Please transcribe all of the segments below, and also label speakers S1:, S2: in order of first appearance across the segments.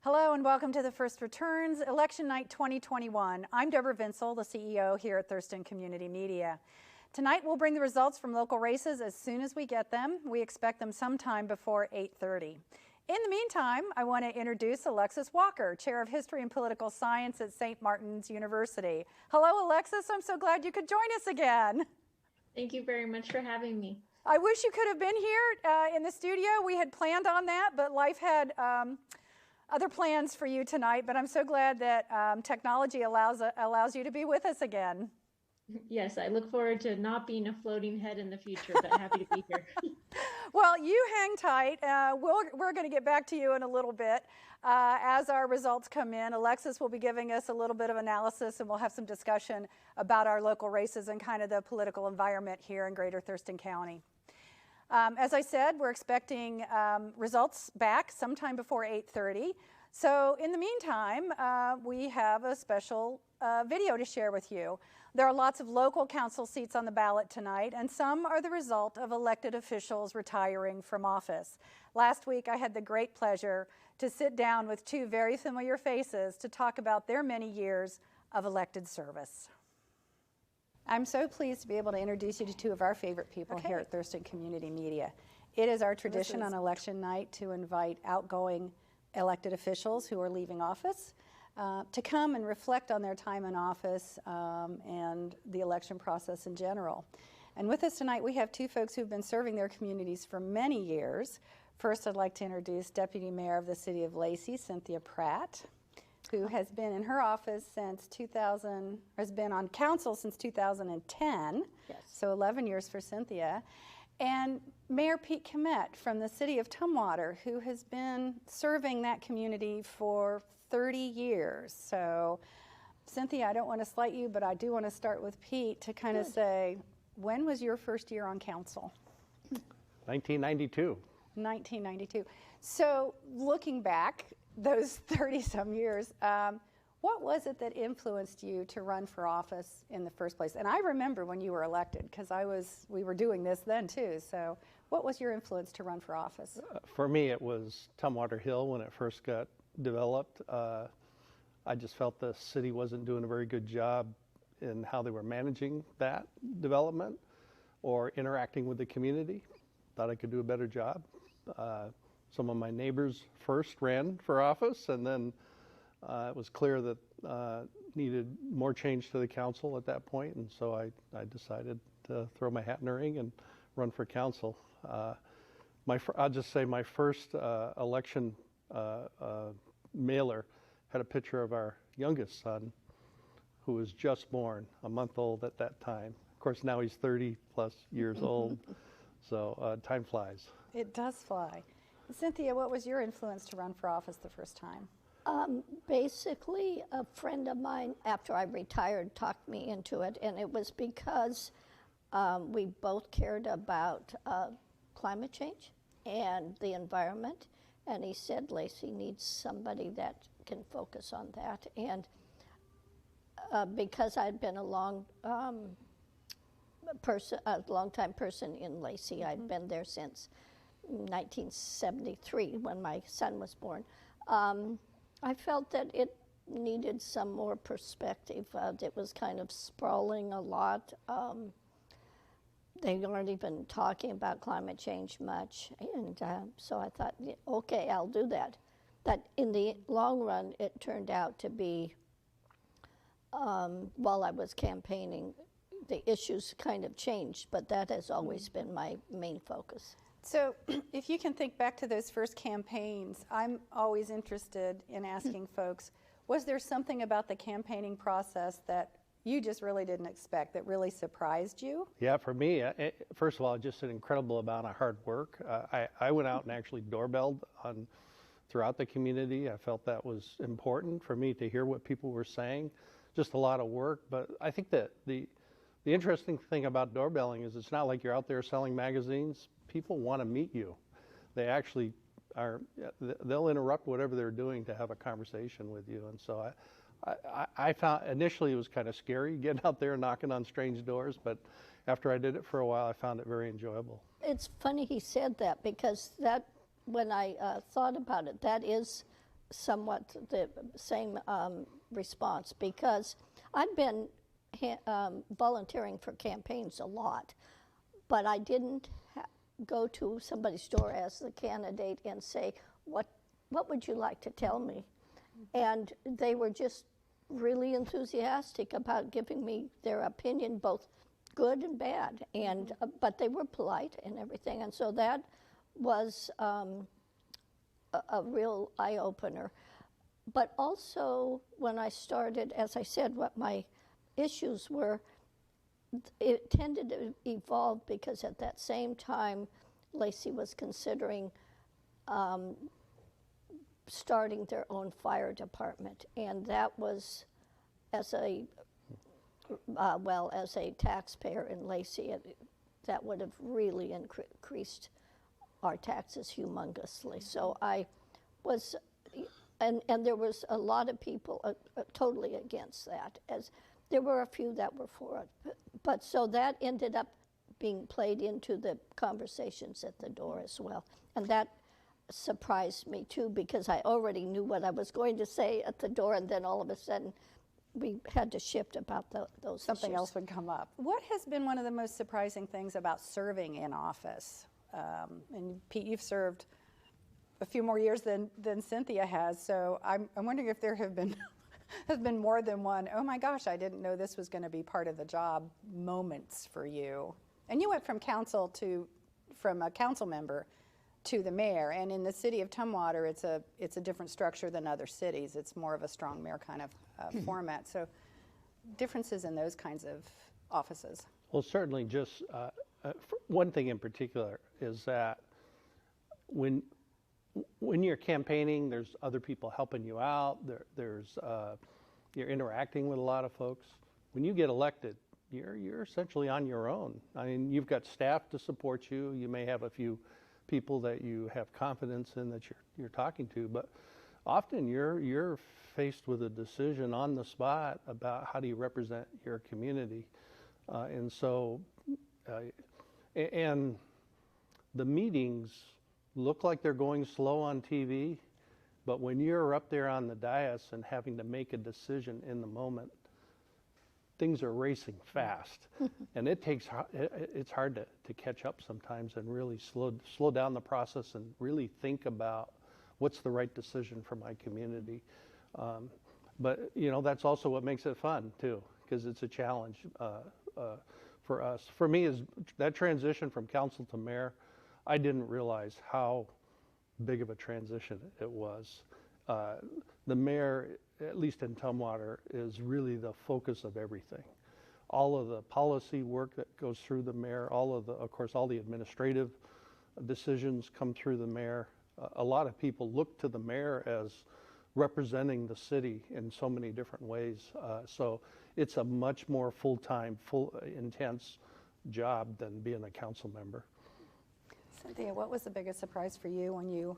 S1: Hello and welcome to the First Returns Election Night 2021. I'm Deborah Vinsel, the CEO here at Thurston Community Media. Tonight we'll bring the results from local races as soon as we get them. We expect them sometime before 8:30. In the meantime, I want to introduce Alexis Walker, Chair of History and Political Science at St. Martin's University. Hello, Alexis. I'm so glad you could join us again.
S2: Thank you very much for having me.
S1: I wish you could have been here in the studio. We had planned on that, but life had other plans for you tonight. But I'm so glad that technology allows you to be with us again.
S2: Yes, I look forward to not being a floating head in the future, but happy to be here.
S1: Well, you hang tight. We're going to get back to you in a little bit as our results come in. Alexis will be giving us a little bit of analysis, and we'll have some discussion about our local races and kind of the political environment here in Greater Thurston County. As I said, we're expecting results back sometime before 8:30. So in the meantime, we have a special video to share with you. There are lots of local council seats on the ballot tonight, and some are the result of elected officials retiring from office. Last week, I had the great pleasure to sit down with two very familiar faces to talk about their many years of elected service. I'm so pleased to be able to introduce you to two of our favorite people here at Thurston Community Media. It is our tradition on election night to invite outgoing elected officials who are leaving office to come and reflect on their time in office and the election process in general. And with us tonight, we have two folks who've been serving their communities for many years. First, I'd like to introduce Deputy Mayor of the City of Lacey, Cynthia Pratt, who has been in her office since 2000, has been on council since 2010, yes. So 11 years for Cynthia. And Mayor Pete Komet from the City of Tumwater, who has been serving that community for 30 years. So, Cynthia, I don't want to slight you, but I do want to start with Pete to kind of say, when was your first year on council?
S3: 1992.
S1: 1992. So, looking back, those 30-some years, what was it that influenced you to run for office in the first place? And I remember when you were elected, because we were doing this then too. So what was your influence to run for office?
S3: For me, it was Tumwater Hill when it first got developed. I just felt the city wasn't doing a very good job in how they were managing that development or interacting with the community. Thought I could do a better job. Some of my neighbors first ran for office, and then it was clear that needed more change to the council at that point, and so I decided to throw my hat in the ring and run for council. I'll just say my first election mailer had a picture of our youngest son, who was just born, a month old at that time. Of course, now he's 30 plus years old, so time flies.
S1: It does fly. Cynthia, what was your influence to run for office the first time?
S4: Basically, a friend of mine, after I retired, talked me into it, and it was because we both cared about climate change and the environment, and he said Lacey needs somebody that can focus on that. And because I'd been a long-time person in Lacey, I'd been there since 1973 when my son was born. I felt that it needed some more perspective. It was kind of sprawling a lot. They weren't even talking about climate change much, and so I thought, okay, I'll do that. But in the long run, it turned out to be, while I was campaigning, the issues kind of changed, but that has always been my main focus.
S1: So if you can think back to those first campaigns, I'm always interested in asking folks, was there something about the campaigning process that you just really didn't expect, that really surprised you?
S3: Yeah, for me, first of all, just an incredible amount of hard work. I went out and actually doorbelled throughout the community. I felt that was important for me to hear what people were saying. Just a lot of work, but I think that the interesting thing about doorbelling is it's not like you're out there selling magazines. People want to meet you. They actually they'll interrupt whatever they're doing to have a conversation with you. And so I found initially it was kind of scary getting out there and knocking on strange doors, but after I did it for a while, I found it very enjoyable.
S4: It's funny he said that, because that when I thought about it, that is somewhat the same response, because I'd been volunteering for campaigns a lot, but I didn't go to somebody's door as the candidate and say, what would you like to tell me? And they were just really enthusiastic about giving me their opinion, both good and bad, and but they were polite and everything, and so that was a real eye-opener. But also, when I started, as I said, what my issues were, it tended to evolve because at that same time, Lacey was considering starting their own fire department, and that was, as a as a taxpayer in Lacey, that would have really increased our taxes humongously. So I was, and there was a lot of people totally against that, as there were a few that were for it. But so that ended up being played into the conversations at the door as well. And that surprised me too, because I already knew what I was going to say at the door, and then all of a sudden we had to shift about those
S1: Something
S4: issues.
S1: else would come up. What has been one of the most surprising things about serving in office? And Pete, you've served a few more years than Cynthia has, so I'm wondering if there have been has been more than one, oh my gosh, I didn't know this was going to be part of the job moments for you. And you went from a council member to the mayor, and in the city of Tumwater, it's a different structure than other cities. It's more of a strong mayor kind of format. So differences in those kinds of offices.
S3: Well, certainly just one thing in particular is that when you're campaigning, there's other people helping you out. You're interacting with a lot of folks. When you get elected, you're essentially on your own. I mean, you've got staff to support you. You may have a few people that you have confidence in that you're talking to, but often you're faced with a decision on the spot about how do you represent your community, and so and the meetings look like they're going slow on TV, but when you're up there on the dais and having to make a decision in the moment, things are racing fast, and it's hard to catch up sometimes and really slow down the process and really think about what's the right decision for my community. But that's also what makes it fun too, because it's a challenge for us. For me, is that transition from council to mayor, I didn't realize how big of a transition it was. The mayor, at least in Tumwater, is really the focus of everything. All of the policy work that goes through the mayor, of course, all the administrative decisions come through the mayor. A lot of people look to the mayor as representing the city in so many different ways. So it's a much more full-time, intense job than being a council member.
S1: Cynthia, what was the biggest surprise for you when you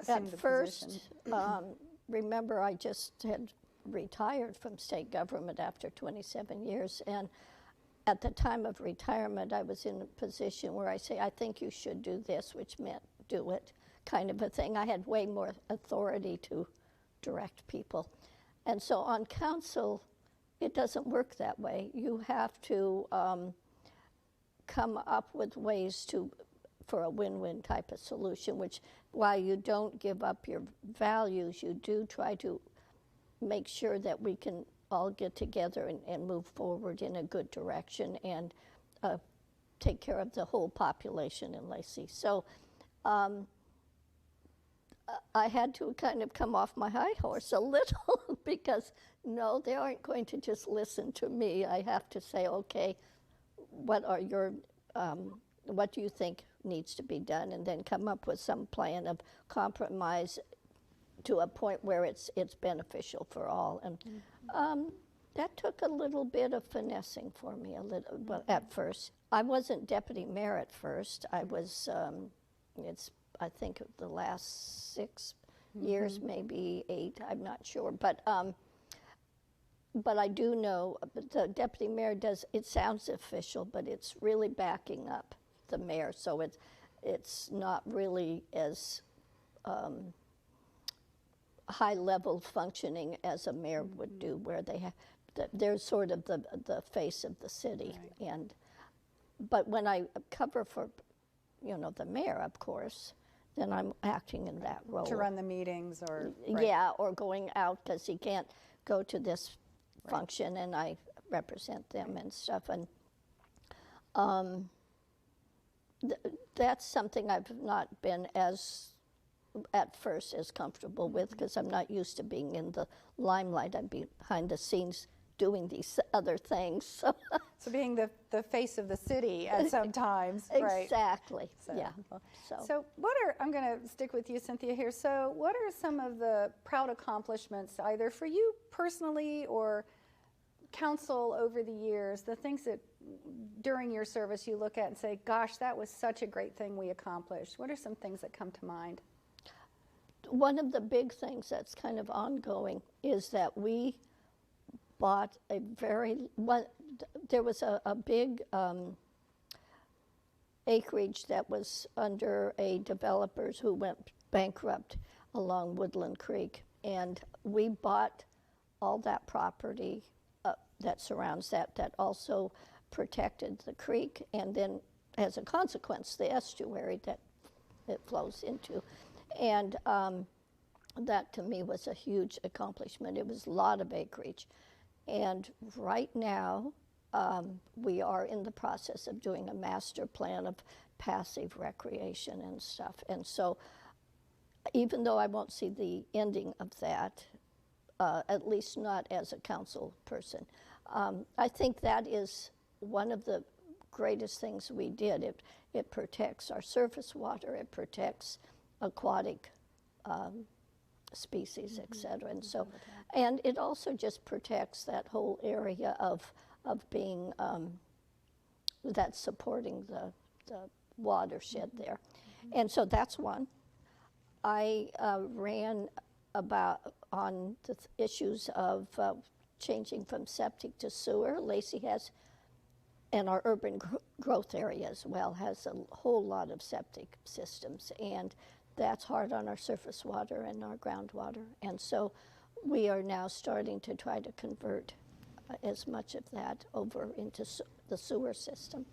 S4: at first, remember, I just had retired from state government after 27 years, and at the time of retirement, I was in a position where I say, I think you should do this, which meant do it, kind of a thing. I had way more authority to direct people. And so on council, it doesn't work that way. You have to come up with ways for a win-win type of solution, which while you don't give up your values, you do try to make sure that we can all get together and move forward in a good direction and take care of the whole population in Lacey. So I had to kind of come off my high horse a little because no, they aren't going to just listen to me. I have to say, okay, what do you think needs to be done, and then come up with some plan of compromise to a point where it's beneficial for all. And that took a little bit of finessing for me, but at first. I wasn't deputy mayor at first. I was, I think the last 6 years, maybe 8, I'm not sure. But I do know the deputy mayor it sounds official, but it's really backing up the mayor, so it's not really as high-level functioning as a mayor would do, where they're sort of the face of the city.
S1: Right.
S4: But when I cover for, the mayor, of course, then I'm acting in that role.
S1: To run the meetings or...
S4: Yeah, or going out because he can't go to this function, and I represent them and stuff. And that's something I've not been at first as comfortable with, because I'm not used to being in the limelight. I'm behind the scenes doing these other things.
S1: So being the face of the city at some times, right?
S4: Exactly.
S1: So,
S4: Yeah.
S1: So I'm going to stick with you, Cynthia, here. So what are some of the proud accomplishments, either for you personally or council over the years, the things that during your service you look at and say, gosh, that was such a great thing we accomplished? What are some things that come to mind?
S4: One of the big things that's kind of ongoing is that we bought there was a big acreage that was under a developers who went bankrupt along Woodland Creek, and we bought all that property that surrounds that also protected the creek, and then as a consequence the estuary that it flows into. And that to me was a huge accomplishment. It was a lot of acreage. And right now, we are in the process of doing a master plan of passive recreation and stuff. And so even though I won't see the ending of that, at least not as a council person, I think that is one of the greatest things we did. It protects our surface water, it protects aquatic species, et cetera. And so, and it also just protects that whole area of being, that's supporting the watershed there. And so that's one. I ran on the issues of changing from septic to sewer. Lacey has, and our urban growth area as well, has a whole lot of septic systems, and that's hard on our surface water and our groundwater. And so we are now starting to try to convert as much of that over into the sewer system.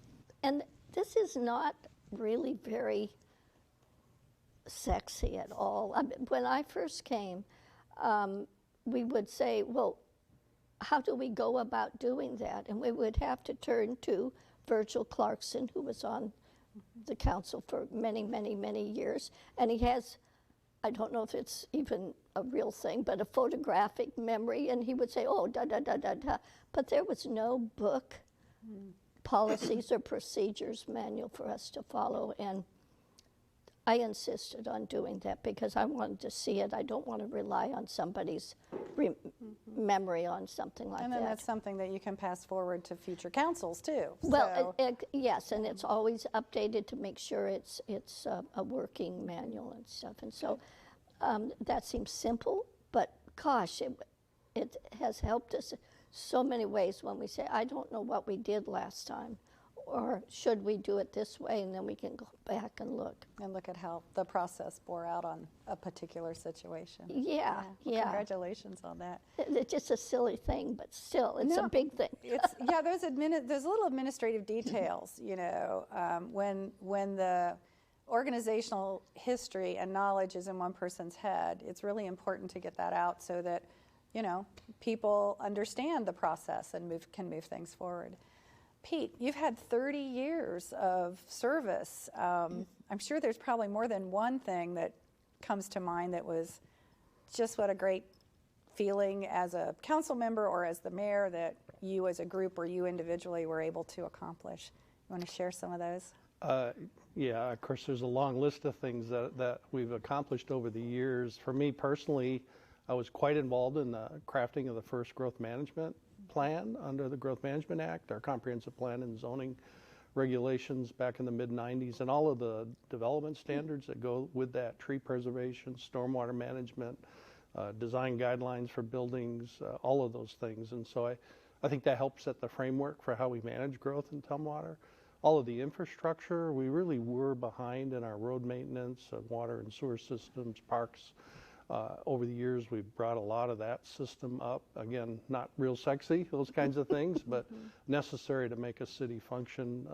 S4: And this is not really very sexy at all. I mean, when I first came, we would say, well, how do we go about doing that? And we would have to turn to Virgil Clarkson, who was on the council for many, many, many years. And he has, I don't know if it's even a real thing, but a photographic memory. And he would say, oh, da, da, da, da, da. But there was no book, policies or procedures manual for us to follow. And I insisted on doing that because I wanted to see it. I don't want to rely on somebody's memory on something like that.
S1: And then that's something that you can pass forward to future councils too.
S4: Well, yes, and it's always updated to make sure it's a working manual and stuff. And so that seems simple, but gosh, it has helped us so many ways when we say, I don't know what we did last time, or should we do it this way, and then we can go back and look.
S1: And look at how the process bore out on a particular situation.
S4: Yeah,
S1: Well,
S4: yeah.
S1: Congratulations on that.
S4: It's just a silly thing, but still, it's a big thing.
S1: It's, yeah, there's little administrative details, when the organizational history and knowledge is in one person's head, it's really important to get that out so that, people understand the process and can move things forward. Pete, you've had 30 years of service. I'm sure there's probably more than one thing that comes to mind that was just what a great feeling as a council member or as the mayor that you as a group or you individually were able to accomplish. You want to share some of those?
S3: Yeah, of course, there's a long list of things that we've accomplished over the years. For me personally, I was quite involved in the crafting of the first growth management plan under the Growth Management Act, our comprehensive plan and zoning regulations back in the mid-90s, and all of the development standards that go with that, tree preservation, stormwater management, design guidelines for buildings, all of those things. And so I think that helps set the framework for how we manage growth in Tumwater. All of the infrastructure, we really were behind in our road maintenance, water and sewer systems, parks, Over the years, we've brought a lot of that system up. Again, not real sexy, those kinds of things, but necessary to make a city function.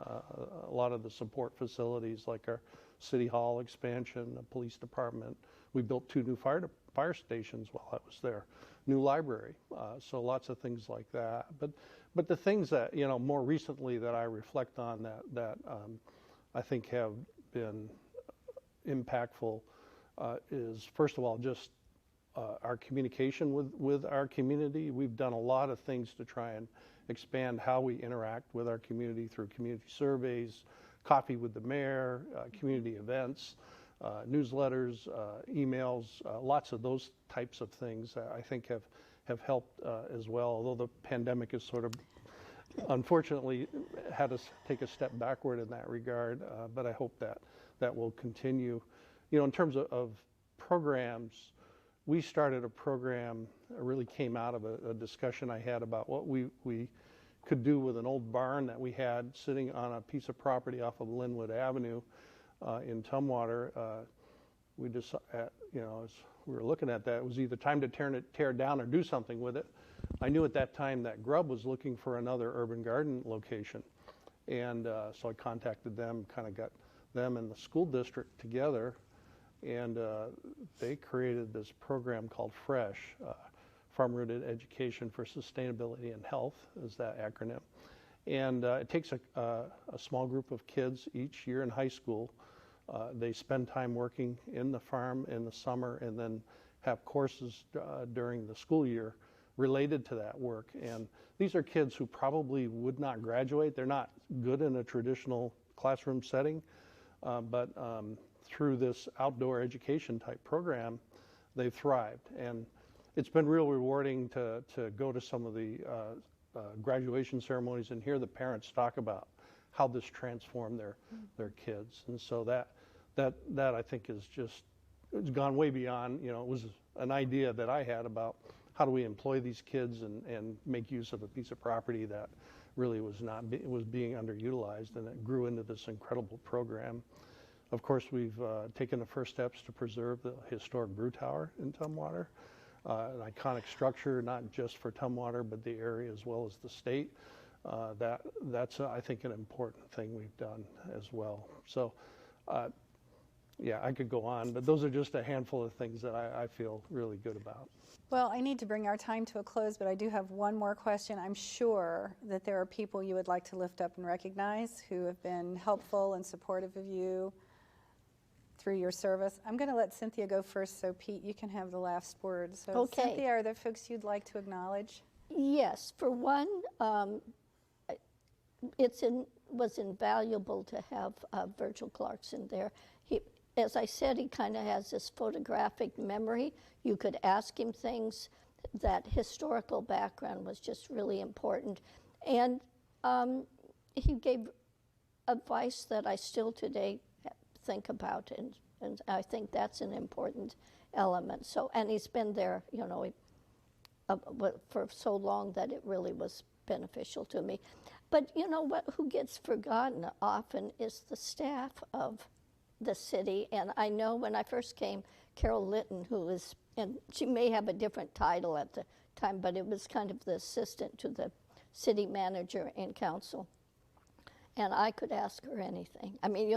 S3: A lot of the support facilities like our city hall expansion, the police department. We built 2 new fire stations while I was there. New library, so lots of things like that. But the things that, more recently that I reflect on that I think have been impactful is, first of all, just our communication with our community. We've done a lot of things to try and expand how we interact with our community through community surveys, coffee with the mayor, community events, newsletters, emails, lots of those types of things I think have helped as well, although the pandemic has sort of unfortunately had us take a step backward in that regard, but I hope that will continue. In terms of programs, we started a program that really came out of a discussion I had about what we could do with an old barn that we had sitting on a piece of property off of Linwood Avenue in Tumwater. We just, as we were looking at that, it was either time to tear it down or do something with it. I knew at that time that Grubb was looking for another urban garden location, and so I contacted them, kind of got them and the school district together, and they created this program called FRESH, Farm-Rooted Education for Sustainability and Health is that acronym. And it takes a small group of kids each year in high school. They spend time working in the farm in the summer and then have courses during the school year related to that work. And these are kids who probably would not graduate. They're not good in a traditional classroom setting, but through this outdoor education type program, they've thrived. And it's been real rewarding to go to some of the graduation ceremonies and hear the parents talk about how this transformed their kids. And so that I think is just, it's gone way beyond, it was an idea that I had about how do we employ these kids and make use of a piece of property that really was being underutilized, and it grew into this incredible program. Of course, we've taken the first steps to preserve the historic brew tower in Tumwater, an iconic structure, not just for Tumwater, but the area as well as the state. That's I think, an important thing we've done as well. So, yeah, I could go on, but those are just a handful of things that I feel really good about.
S1: Well, I need to bring our time to a close, but I do have one more question. I'm sure that there are people you would like to lift up and recognize who have been helpful and supportive of you through your service. I'm going to let Cynthia go first, so Pete, you can have the last word. So,
S4: okay.
S1: Cynthia, are there folks you'd like to acknowledge?
S4: Yes, for one, was invaluable to have Virgil Clarkson there. As I said, he kind of has this photographic memory. You could ask him things. That historical background was just really important. And he gave advice that I still today think about, and I think that's an important element. So, and he's been there, for so long that it really was beneficial to me. But who gets forgotten often is the staff of the city. And I know when I first came, Carol Litton, and she may have a different title at the time, but it was kind of the assistant to the city manager and council. And I could ask her anything. I mean,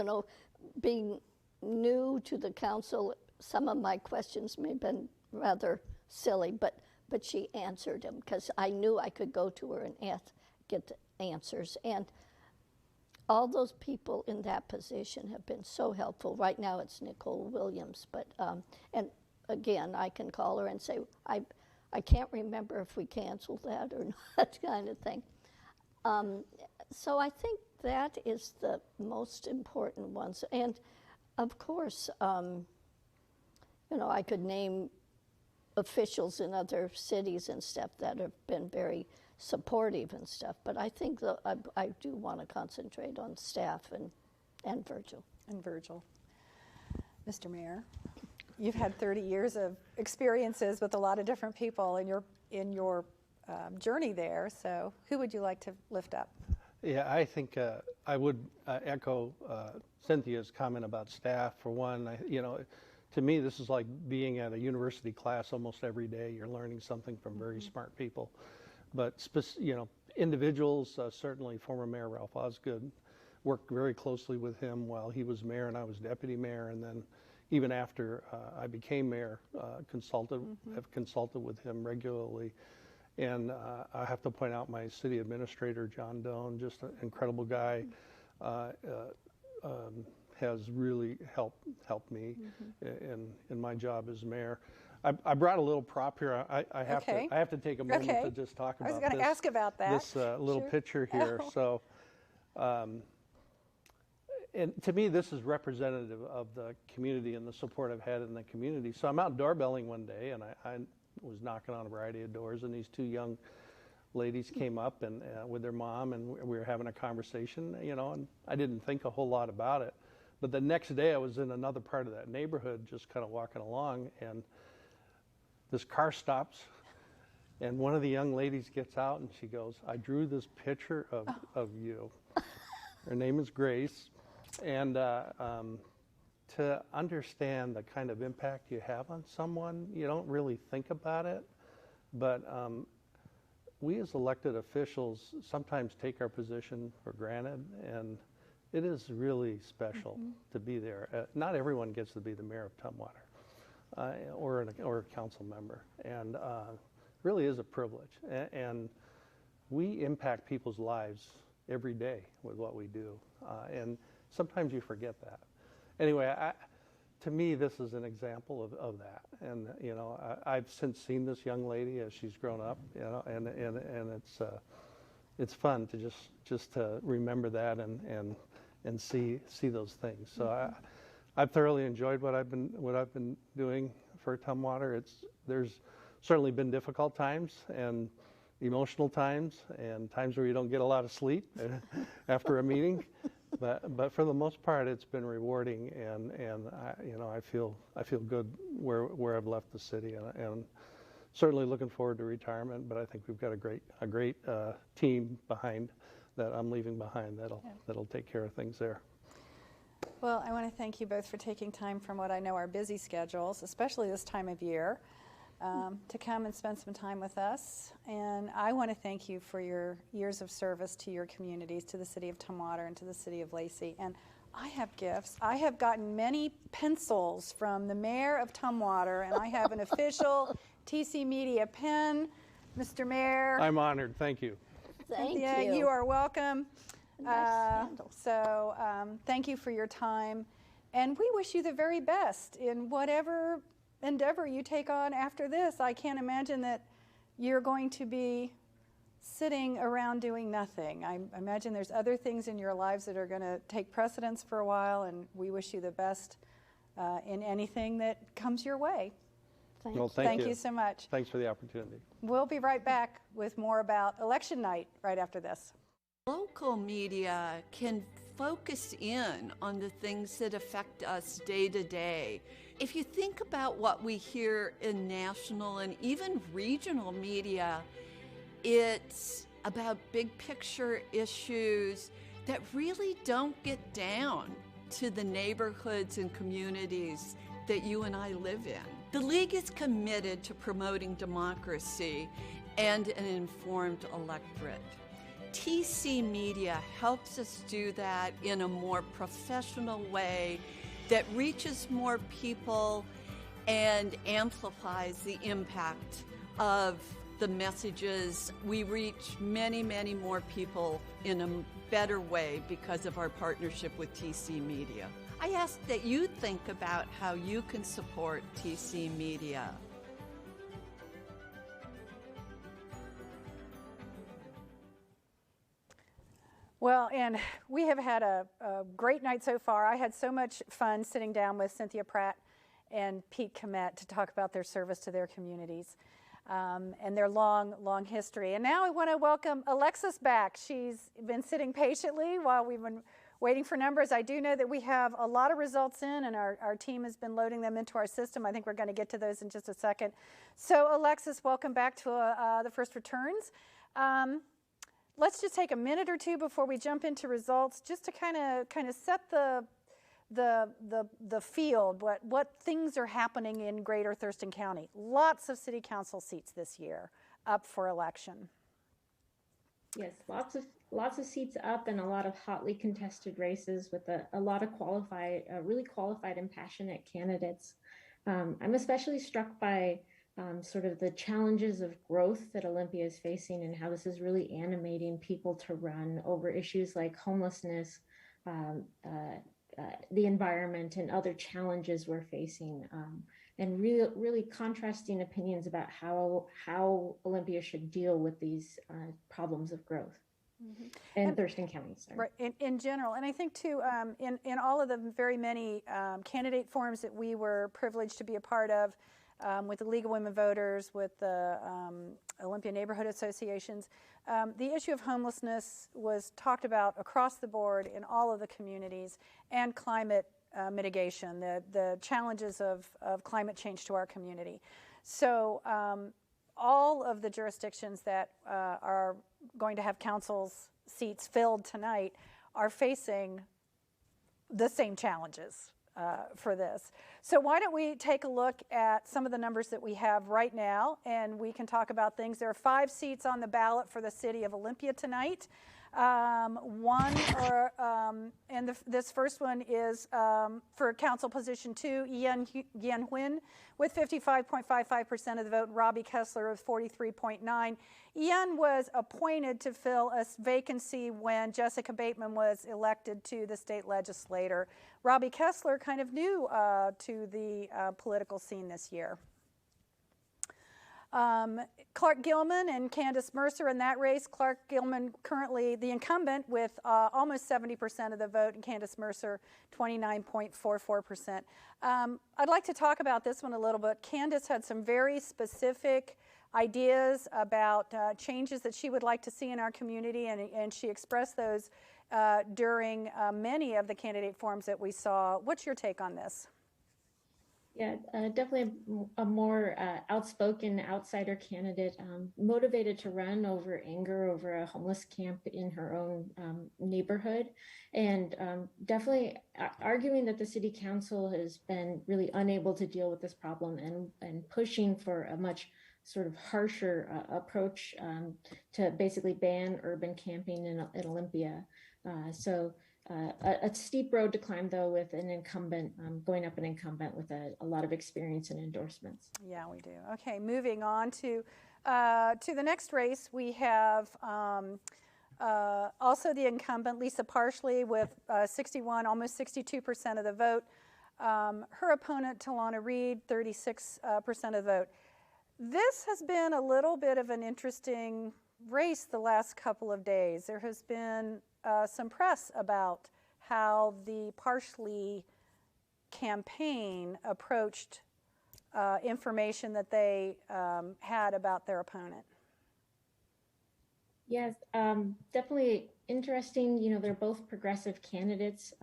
S4: being new to the council, some of my questions may have been rather silly, but she answered them because I knew I could go to her and get the answers. And all those people in that position have been so helpful. Right now it's Nicole Williams, but and again, I can call her and say, I can't remember if we canceled that or not, kind of thing. So I think that is the most important ones. And of course, I could name officials in other cities and stuff that have been very supportive and stuff, but I think that I do want to concentrate on staff and Virgil.
S1: And Virgil. Mr. Mayor, you've had 30 years of experiences with a lot of different people in your journey there, so who would you like to lift up?
S3: Yeah, I think I would echo Cynthia's comment about staff. For one, to me, this is like being at a university class almost every day. You're learning something from very smart people. But, individuals, certainly former Mayor Ralph Osgood, worked very closely with him while he was mayor and I was deputy mayor. And then even after I became mayor, have consulted with him regularly. And I have to point out my city administrator, John Doan, just an incredible guy, has really helped me in my job as mayor. I brought a little prop here. I have to take a moment to just talk about this.
S1: I was going to ask about that.
S3: This little picture here. So, and to me, this is representative of the community and the support I've had in the community. So I'm out doorbelling one day, and I was knocking on a variety of doors, and these two young ladies came up and with their mom, and we were having a conversation, and I didn't think a whole lot about it. But the next day I was in another part of that neighborhood just kind of walking along, and this car stops, and one of the young ladies gets out and she goes, "I drew this picture of you." Her name is Grace. And to understand the kind of impact you have on someone, you don't really think about it. But we as elected officials sometimes take our position for granted, and it is really special to be there. Not everyone gets to be the mayor of Tumwater or a council member, and really is a privilege. And we impact people's lives every day with what we do, and sometimes you forget that. Anyway, to me, this is an example of that. And I've since seen this young lady as she's grown up, and it's fun to just to remember that and see those things. So I've thoroughly enjoyed what I've been doing for Tumwater. There's certainly been difficult times and emotional times and times where you don't get a lot of sleep after a meeting. But for the most part, it's been rewarding, and I feel good where I've left the city, and certainly looking forward to retirement. But I think we've got a great team behind that I'm leaving behind that'll take care of things there.
S1: Well, I want to thank you both for taking time from what I know are busy schedules, especially this time of year, to come and spend some time with us. And I want to thank you for your years of service to your communities, to the city of Tumwater and to the city of Lacey. And I have gifts. I have gotten many pencils from the mayor of Tumwater, and I have an official TC Media pen. Mr. Mayor.
S3: I'm honored. Thank you.
S4: Thank
S1: Cynthia,
S4: you.
S1: you are welcome.
S4: Nice handle.
S1: So thank you for your time. And we wish you the very best in whatever endeavor you take on after this. I can't imagine that you're going to be sitting around doing nothing. I imagine there's other things in your lives that are going to take precedence for a while, and we wish you the best in anything that comes your way.
S3: Well,
S1: Thank you so much.
S3: Thanks for the opportunity.
S1: We'll be right back with more about election night right after this.
S5: Local media can focus in on the things that affect us day to day. If you think about what we hear in national and even regional media, it's about big picture issues that really don't get down to the neighborhoods and communities that you and I live in. The League is committed to promoting democracy and an informed electorate. TC Media helps us do that in a more professional way that reaches more people and amplifies the impact of the messages. We reach many, many more people in a better way because of our partnership with TC Media. I ask that you think about how you can support TC Media.
S1: Well, and we have had a great night so far. I had so much fun sitting down with Cynthia Pratt and Pete Komet to talk about their service to their communities and their long, long history. And now I want to welcome Alexis back. She's been sitting patiently while we've been waiting for numbers. I do know that we have a lot of results in, and our team has been loading them into our system. I think we're going to get to those in just a second. So, Alexis, welcome back to the First Returns. Let's just take a minute or two before we jump into results, just to kind of set the the field, what things are happening in Greater Thurston County. Lots of city council seats this year up for election.
S2: Yes, lots of seats up and a lot of hotly contested races with a lot of really qualified and passionate candidates. I'm especially struck by sort of the challenges of growth that Olympia is facing and how this is really animating people to run over issues like homelessness, the environment, and other challenges we're facing, and really contrasting opinions about how Olympia should deal with these problems of growth. In Thurston County, sorry.
S1: Right, in general. And I think, too, in all of the very many candidate forums that we were privileged to be a part of, with the League of Women Voters, with the Olympia Neighborhood Associations, the issue of homelessness was talked about across the board in all of the communities, and climate mitigation, the challenges of climate change to our community. So all of the jurisdictions that are going to have council's seats filled tonight are facing the same challenges for this. So why don't we take a look at some of the numbers that we have right now, and we can talk about things. There are 5 seats on the ballot for the City of Olympia tonight. This first one is for Council Position 2, Yen Huyn with 55.55% of the vote, and Robbie Kessler with 43.9%. Yen was appointed to fill a vacancy when Jessica Bateman was elected to the state legislature. Robbie Kessler kind of new to the political scene this year. Clark Gilman and Candace Mercer in that race. Clark Gilman currently the incumbent with almost 70% of the vote, and Candace Mercer 29.44%. I'd like to talk about this one a little bit. Candace had some very specific ideas about changes that she would like to see in our community, and she expressed those during many of the candidate forums that we saw. What's your take on this?
S2: Yeah, definitely a more outspoken outsider candidate, motivated to run over anger over a homeless camp in her own neighborhood, and definitely arguing that the city council has been really unable to deal with this problem, and pushing for a much sort of harsher approach to basically ban urban camping in Olympia. A steep road to climb, though, with an incumbent, going up an incumbent with a lot of experience and endorsements. Yeah,
S1: we do. Okay, moving on to the next race, we have also the incumbent, Lisa Parsley, with 61, almost 62% of the vote. Her opponent, Talana Reed, 36% of the vote. This has been a little bit of an interesting race the last couple of days. There has been some press about how the Parsley campaign approached information that they had about their opponent.
S2: Yes, definitely interesting. You know, they're both progressive candidates.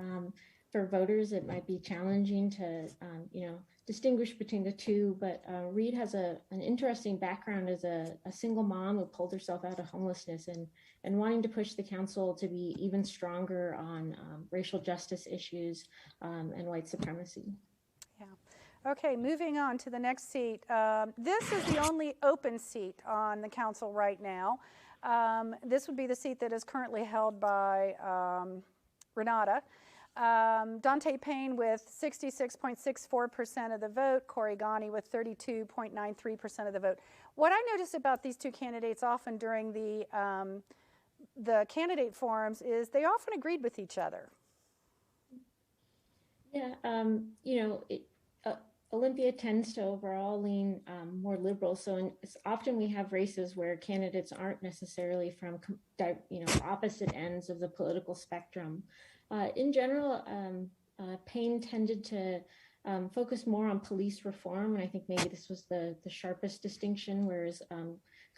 S2: For voters, it might be challenging to, distinguish between the two, but Reed has an interesting background as a single mom who pulled herself out of homelessness and wanting to push the council to be even stronger on racial justice issues and white supremacy.
S1: Yeah. Okay, moving on to the next seat. This is the only open seat on the council right now. This would be the seat that is currently held by Renata. Dante Payne with 66.64% of the vote, Corey Ghani with 32.93% of the vote. What I noticed about these two candidates often during the candidate forums is they often agreed with each other.
S2: Yeah, Olympia tends to overall lean more liberal, so often we have races where candidates aren't necessarily from opposite ends of the political spectrum. In general, Payne tended to focus more on police reform, and I think maybe this was the sharpest distinction, whereas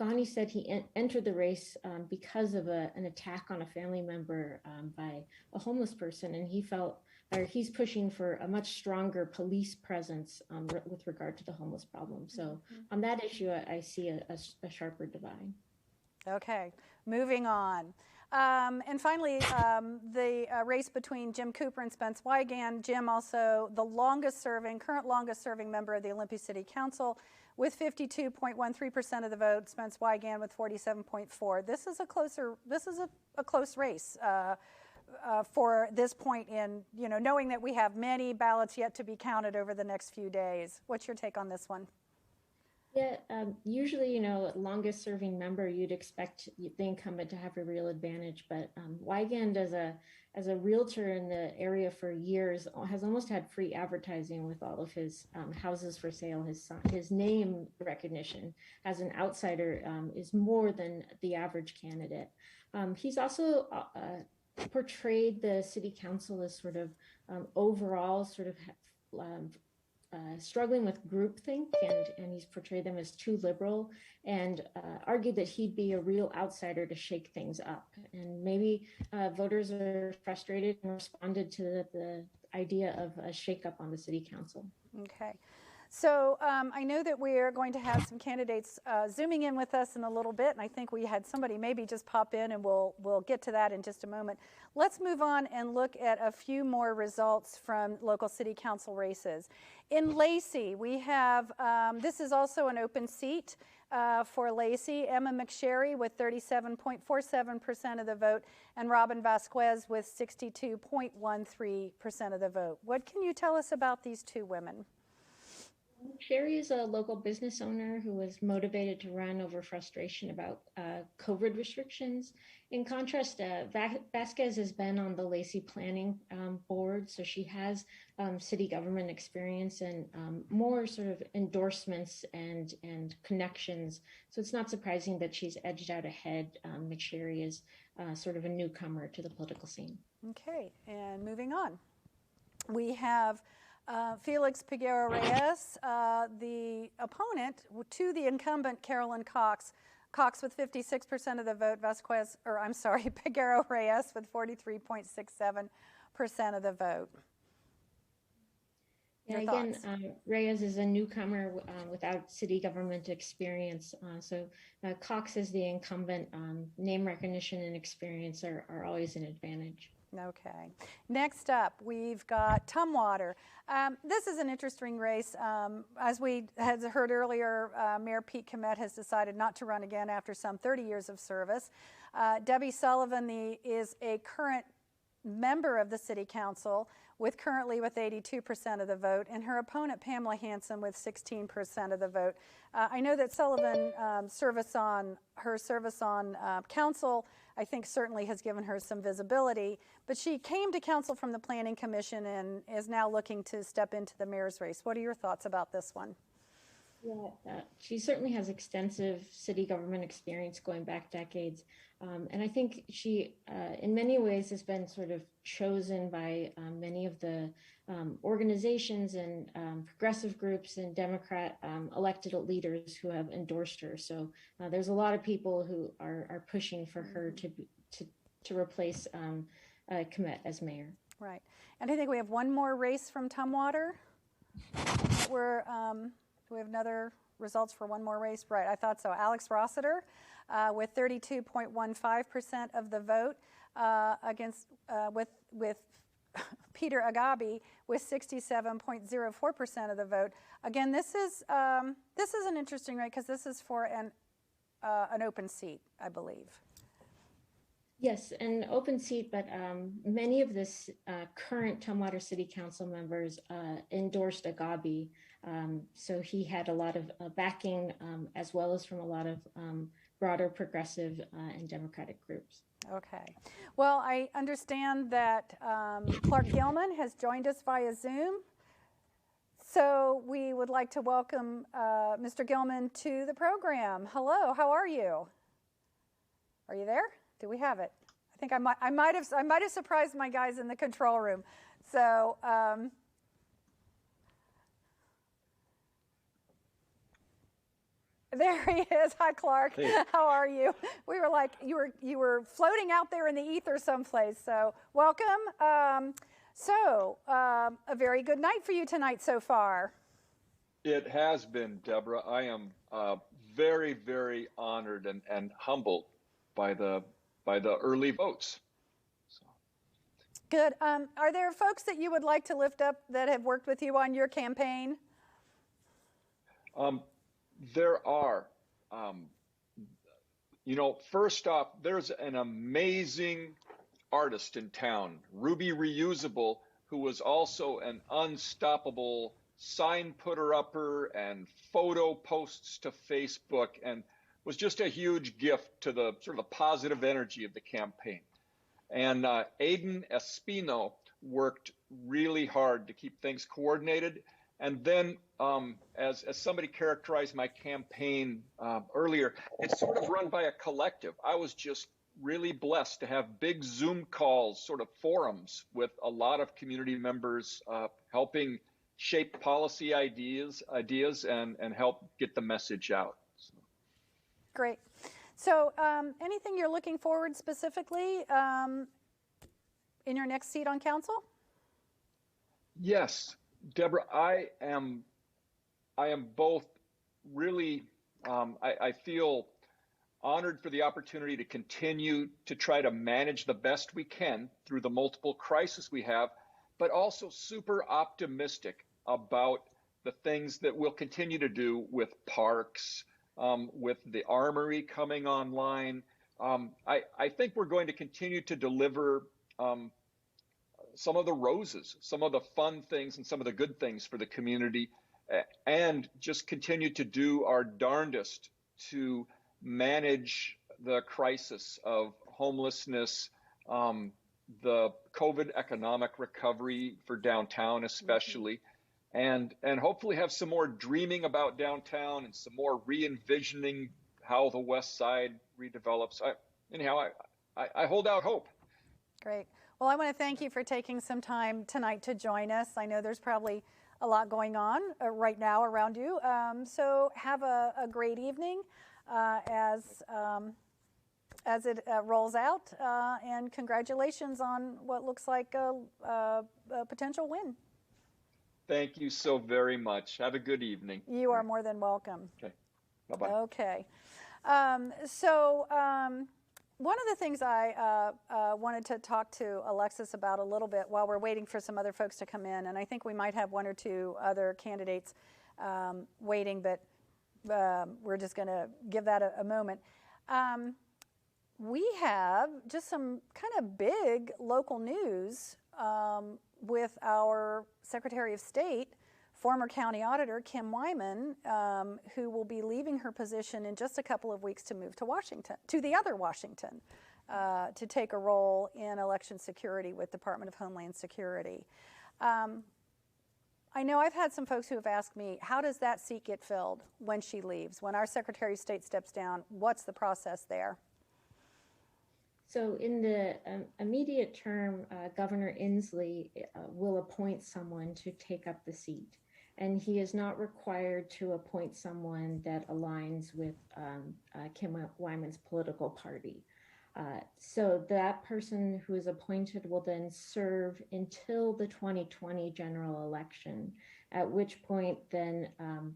S2: Ghani said he entered the race because of an attack on a family member by a homeless person, and he's pushing for a much stronger police presence with regard to the homeless problem. So on that issue, I see a sharper divide.
S1: Okay, moving on. And finally, the race between Jim Cooper and Spence Wygand. Jim also the current longest serving member of the Olympia City Council with 52.13% of the vote. Spence Wygand with 47.4%. This is a close race for this point in, knowing that we have many ballots yet to be counted over the next few days. What's your take on this one?
S2: Yeah, usually, longest serving member, you'd expect the incumbent to have a real advantage, but Wygand, as a realtor in the area for years, has almost had free advertising with all of his houses for sale. His name recognition as an outsider is more than the average candidate. He's also portrayed the city council as sort of overall sort of struggling with groupthink, and he's portrayed them as too liberal, and argued that he'd be a real outsider to shake things up. And maybe voters are frustrated and responded to the idea of a shakeup on the city council.
S1: Okay. So I know that we're going to have some candidates zooming in with us in a little bit, and I think we had somebody maybe just pop in, and we'll get to that in just a moment. Let's move on and look at a few more results from local city council races. In Lacey, we have, this is also an open seat for Lacey, Emma McSherry with 37.47% of the vote, and Robin Vasquez with 62.13% of the vote. What can you tell us about these two women?
S2: Sherry is a local business owner who was motivated to run over frustration about COVID restrictions. In contrast, Vasquez has been on the Lacey Planning Board, so she has city government experience and more sort of endorsements and connections. So it's not surprising that she's edged out ahead. McSherry is sort of a newcomer to the political scene.
S1: Okay, and moving on. We have Felix Peguero-Reyes, the opponent to the incumbent Carolyn Cox. Cox with 56% of the vote, Peguero-Reyes with 43.67% of the vote.
S2: Yeah, again, Reyes is a newcomer without city government experience. So Cox is the incumbent. Name recognition and experience are always an advantage.
S1: Okay. Next up, we've got Tumwater. This is an interesting race. As we had heard earlier, Mayor Pete Komet has decided not to run again after some 30 years of service. Debbie Sullivan is a current member of the City Council currently with 82% of the vote, and her opponent Pamela Hanson with 16% of the vote. I know that Sullivan service on council, I think, certainly has given her some visibility, but she came to council from the Planning Commission and is now looking to step into the mayor's race. What are your thoughts about this one?
S2: Yeah, she certainly has extensive city government experience going back decades. And I think she, in many ways, has been sort of chosen by many of the organizations and progressive groups and Democrat elected leaders who have endorsed her. So there's a lot of people who are pushing for her to replace Komet as mayor.
S1: Right. And I think we have one more race from Tumwater. Do we have another results for one more race? Right, I thought so. Alex Rossiter with 32.15% of the vote with Peter Agabi with 67.04% of the vote. Again, this is an interesting race because this is for an open seat, I believe.
S2: Yes, an open seat, but many of the current Tumwater City Council members endorsed Agabi. So he had a lot of backing as well as from a lot of broader progressive and Democratic groups.
S1: Okay. Well, I understand that Clark Gilman has joined us via Zoom. So we would like to welcome Mr. Gilman to the program. Hello, how are you? Are you there? Do we have it? I think I might have surprised my guys in the control room. So there he is. Hi, Clark.
S6: Hey.
S1: How are you? We were like you were floating out there in the ether someplace. So welcome. A very good night for you tonight so far.
S6: It has been, Deborah. I am very, very honored and humbled by the the early votes. So.
S1: Good. Are there folks that you would like to lift up that have worked with you on your campaign?
S6: There are. First off, there's an amazing artist in town, Ruby Reusable, who was also an unstoppable sign putter-upper and photo posts to Facebook, and was just a huge gift to the sort of the positive energy of the campaign. And Aiden Espino worked really hard to keep things coordinated. And then, as somebody characterized my campaign earlier, it's sort of run by a collective. I was just really blessed to have big Zoom calls, sort of forums with a lot of community members helping shape policy ideas and help get the message out. So.
S1: Great. So anything you're looking forward specifically in your next seat on council?
S6: Yes, Deborah, I am both really, I feel honored for the opportunity to continue to try to manage the best we can through the multiple crises we have, but also super optimistic about the things that we'll continue to do with parks, with the armory coming online. I think we're going to continue to deliver some of the roses, some of the fun things and some of the good things for the community, and just continue to do our darndest to manage the crisis of homelessness, the COVID economic recovery for downtown especially, and hopefully have some more dreaming about downtown and some more re-envisioning how the West Side redevelops. I hold out hope.
S1: Great. Well, I want to thank you for taking some time tonight to join us. I know there's probably a lot going on right now around you. So have a great evening as it rolls out, and congratulations on what looks like a potential win.
S6: Thank you so very much. Have a good evening.
S1: You are more than welcome.
S6: Okay. Bye-bye.
S1: Okay. One of the things I wanted to talk to Alexis about a little bit while we're waiting for some other folks to come in, and I think we might have one or two other candidates waiting, but we're just going to give that a moment. We have just some kind of big local news with our Secretary of State, former County Auditor Kim Wyman, who will be leaving her position in just a couple of weeks to move to Washington, to the other Washington, to take a role in election security with Department of Homeland Security. I know I've had some folks who have asked me, how does that seat get filled when she leaves? When our Secretary of State steps down, what's the process there?
S2: So in the immediate term, Governor Inslee will appoint someone to take up the seat. And he is not required to appoint someone that aligns with Kim Wyman's political party. So that person who is appointed will then serve until the 2020 general election, at which point then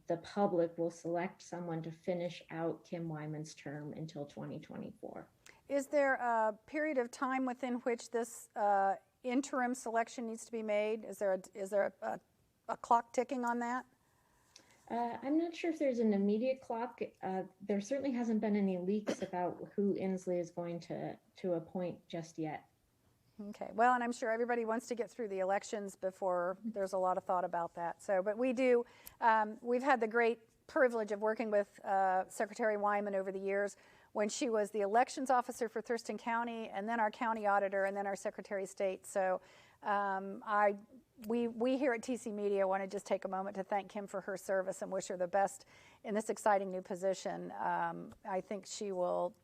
S2: the public will select someone to finish out Kim Wyman's term until 2024.
S1: Is there a period of time within which this interim selection needs to be made? Is there a clock ticking on that?
S2: I'm not sure if there's an immediate clock. There certainly hasn't been any leaks about who Inslee is going to appoint just yet.
S1: Okay, well, and I'm sure everybody wants to get through the elections before there's a lot of thought about that. So, but we do, we've had the great privilege of working with Secretary Wyman over the years when she was the elections officer for Thurston County, and then our county auditor, and then our Secretary of State. So we here at TC Media want to just take a moment to thank Kim for her service and wish her the best in this exciting new position. I think she will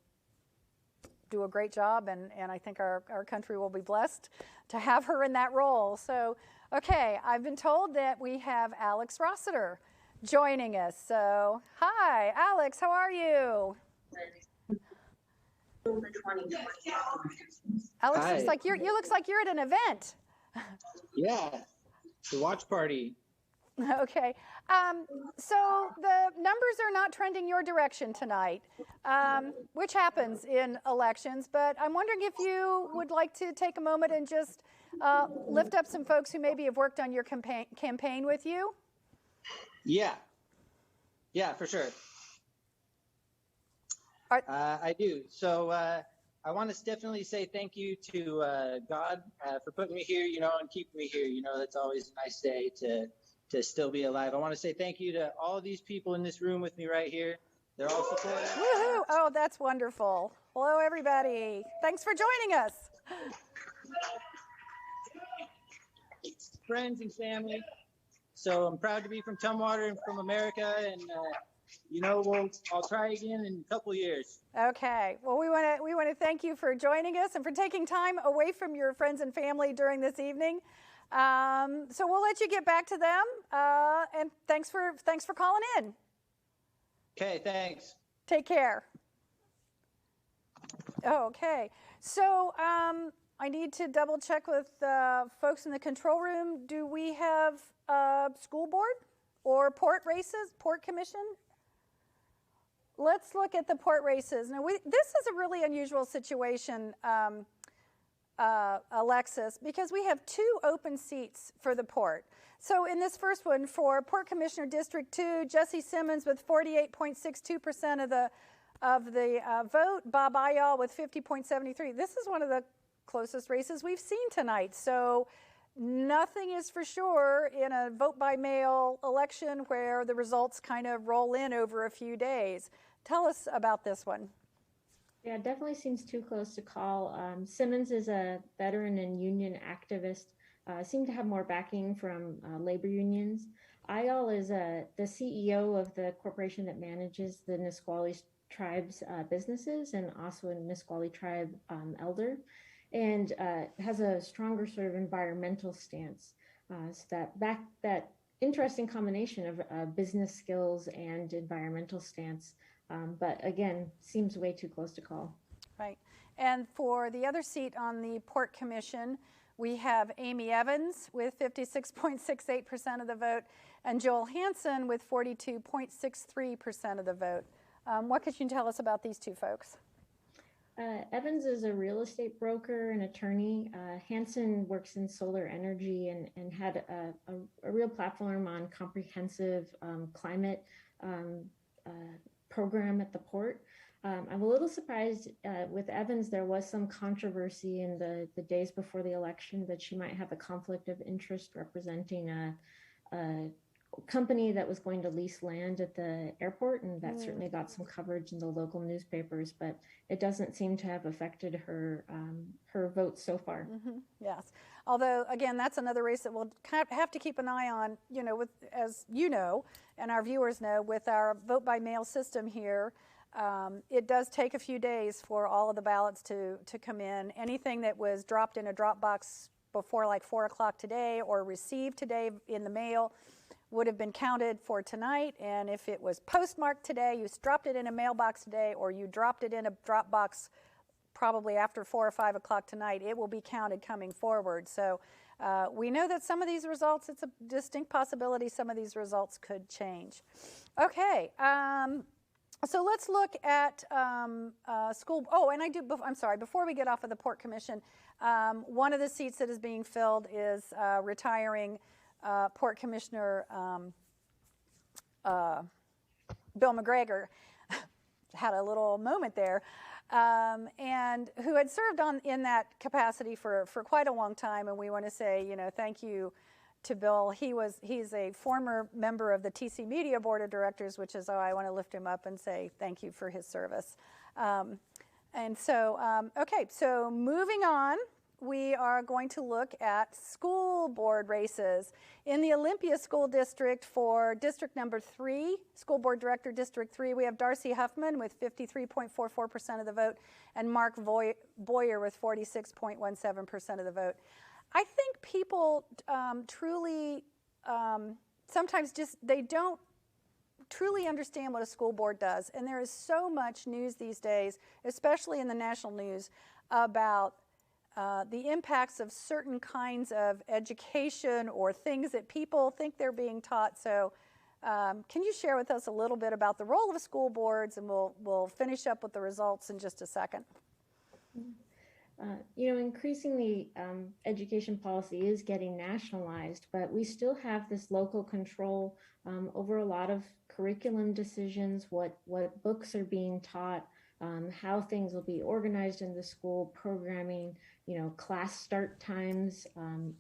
S1: do a great job, and I think our country will be blessed to have her in that role. So, okay, I've been told that we have Alex Rossiter joining us. So, hi, Alex, how are you? Alex,
S7: Hi.
S1: looks like you're at an event.
S7: Yeah, the watch party.
S1: Okay. So the numbers are not trending your direction tonight, which happens in elections. But I'm wondering if you would like to take a moment and just lift up some folks who maybe have worked on your campaign with you.
S7: Yeah, for sure. I do. So I want to definitely say thank you to God for putting me here, and keeping me here. That's always a nice day to still be alive. I want to say thank you to all of these people in this room with me right here. They're all supportive.
S1: Woohoo! Oh, that's wonderful. Hello, everybody. Thanks for joining us.
S7: Friends and family. So I'm proud to be from Tumwater and from America, and I'll try again in a couple years.
S1: Okay. Well, we want to thank you for joining us and for taking time away from your friends and family during this evening. So we'll let you get back to them. And thanks for calling in.
S7: Okay. Thanks.
S1: Take care. Okay. So I need to double check with folks in the control room. Do we have school board or port races, port commission? Let's look at the port races. Now, this is a really unusual situation, Alexis, because we have 2 open seats for the port. So in this first one, for Port Commissioner District 2, Jesse Simmons with 48.62% of the vote, Bob Ayal with 50.73%. This is one of the closest races we've seen tonight. So nothing is for sure in a vote-by-mail election where the results kind of roll in over a few days. Tell us about this one.
S2: Yeah, it definitely seems too close to call. Simmons is a veteran and union activist, seemed to have more backing from labor unions. Ayal is the CEO of the corporation that manages the Nisqually tribe's businesses, and also a Nisqually tribe elder, and has a stronger sort of environmental stance. So that interesting combination of business skills and environmental stance. But again, seems way too close to call.
S1: Right. And for the other seat on the Port Commission, we have Amy Evans with 56.68% of the vote and Joel Hansen with 42.63% of the vote. What could you tell us about these 2 folks?
S2: Evans is a real estate broker and attorney. Hansen works in solar energy and had a real platform on comprehensive climate program at the port. I'm a little surprised with Evans. There was some controversy in the days before the election that she might have a conflict of interest representing a company that was going to lease land at the airport, and that certainly got some coverage in the local newspapers, but it doesn't seem to have affected her vote so far.
S1: Mm-hmm. Yes. Although, again, that's another race that we'll have to keep an eye on, with, as you know, and our viewers know, with our vote-by-mail system here, it does take a few days for all of the ballots to come in. Anything that was dropped in a drop box before like 4 o'clock today or received today in the mail would have been counted for tonight, and if it was postmarked today, you dropped it in a mailbox today, or you dropped it in a drop box probably after 4 or 5 o'clock tonight, it will be counted coming forward. So we know that some of these results, it's a distinct possibility some of these results could change. Okay, so let's look at school. Oh, and I'm sorry, before we get off of the Port Commission, one of the seats that is being filled is retiring Port Commissioner Bill McGregor. Had a little moment there, and who had served in that capacity for quite a long time, and we want to say, thank you to Bill. He's a former member of the TC Media Board of Directors, which is I want to lift him up and say thank you for his service. And so, okay, so moving on, we are going to look at school board races. In the Olympia School District for District Number 3, School Board Director District 3, we have Darcy Huffman with 53.44% of the vote and Mark Boyer with 46.17% of the vote. I think people truly, sometimes they don't truly understand what a school board does. And there is so much news these days, especially in the national news, about the impacts of certain kinds of education or things that people think they're being taught. So can you share with us a little bit about the role of school boards, and we'll finish up with the results in just a second.
S2: Increasingly, education policy is getting nationalized, but we still have this local control over a lot of curriculum decisions, what books are being taught, how things will be organized in the school, programming, class start times,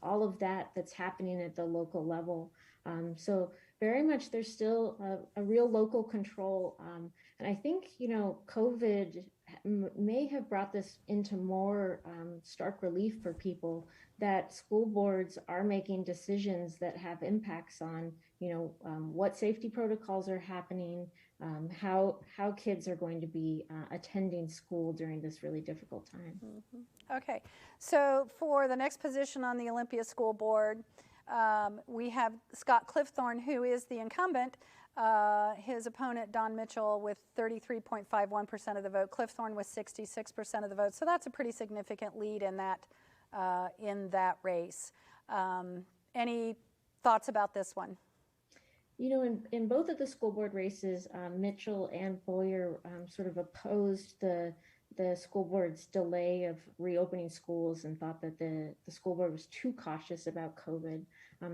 S2: all of that's happening at the local level. So very much there's still a real local control. And I think, COVID may have brought this into more stark relief for people, that school boards are making decisions that have impacts on, what safety protocols are happening, how kids are going to be attending school during this really difficult time.
S1: Mm-hmm. Okay, so for the next position on the Olympia School Board, we have Scott Cliffthorne, who is the incumbent. His opponent, Don Mitchell, with 33.51% of the vote. Cliffthorne with 66% of the vote. So that's a pretty significant lead in that race. Any thoughts about this one?
S2: In both of the school board races, Mitchell and Boyer sort of opposed the school board's delay of reopening schools and thought that the school board was too cautious about COVID.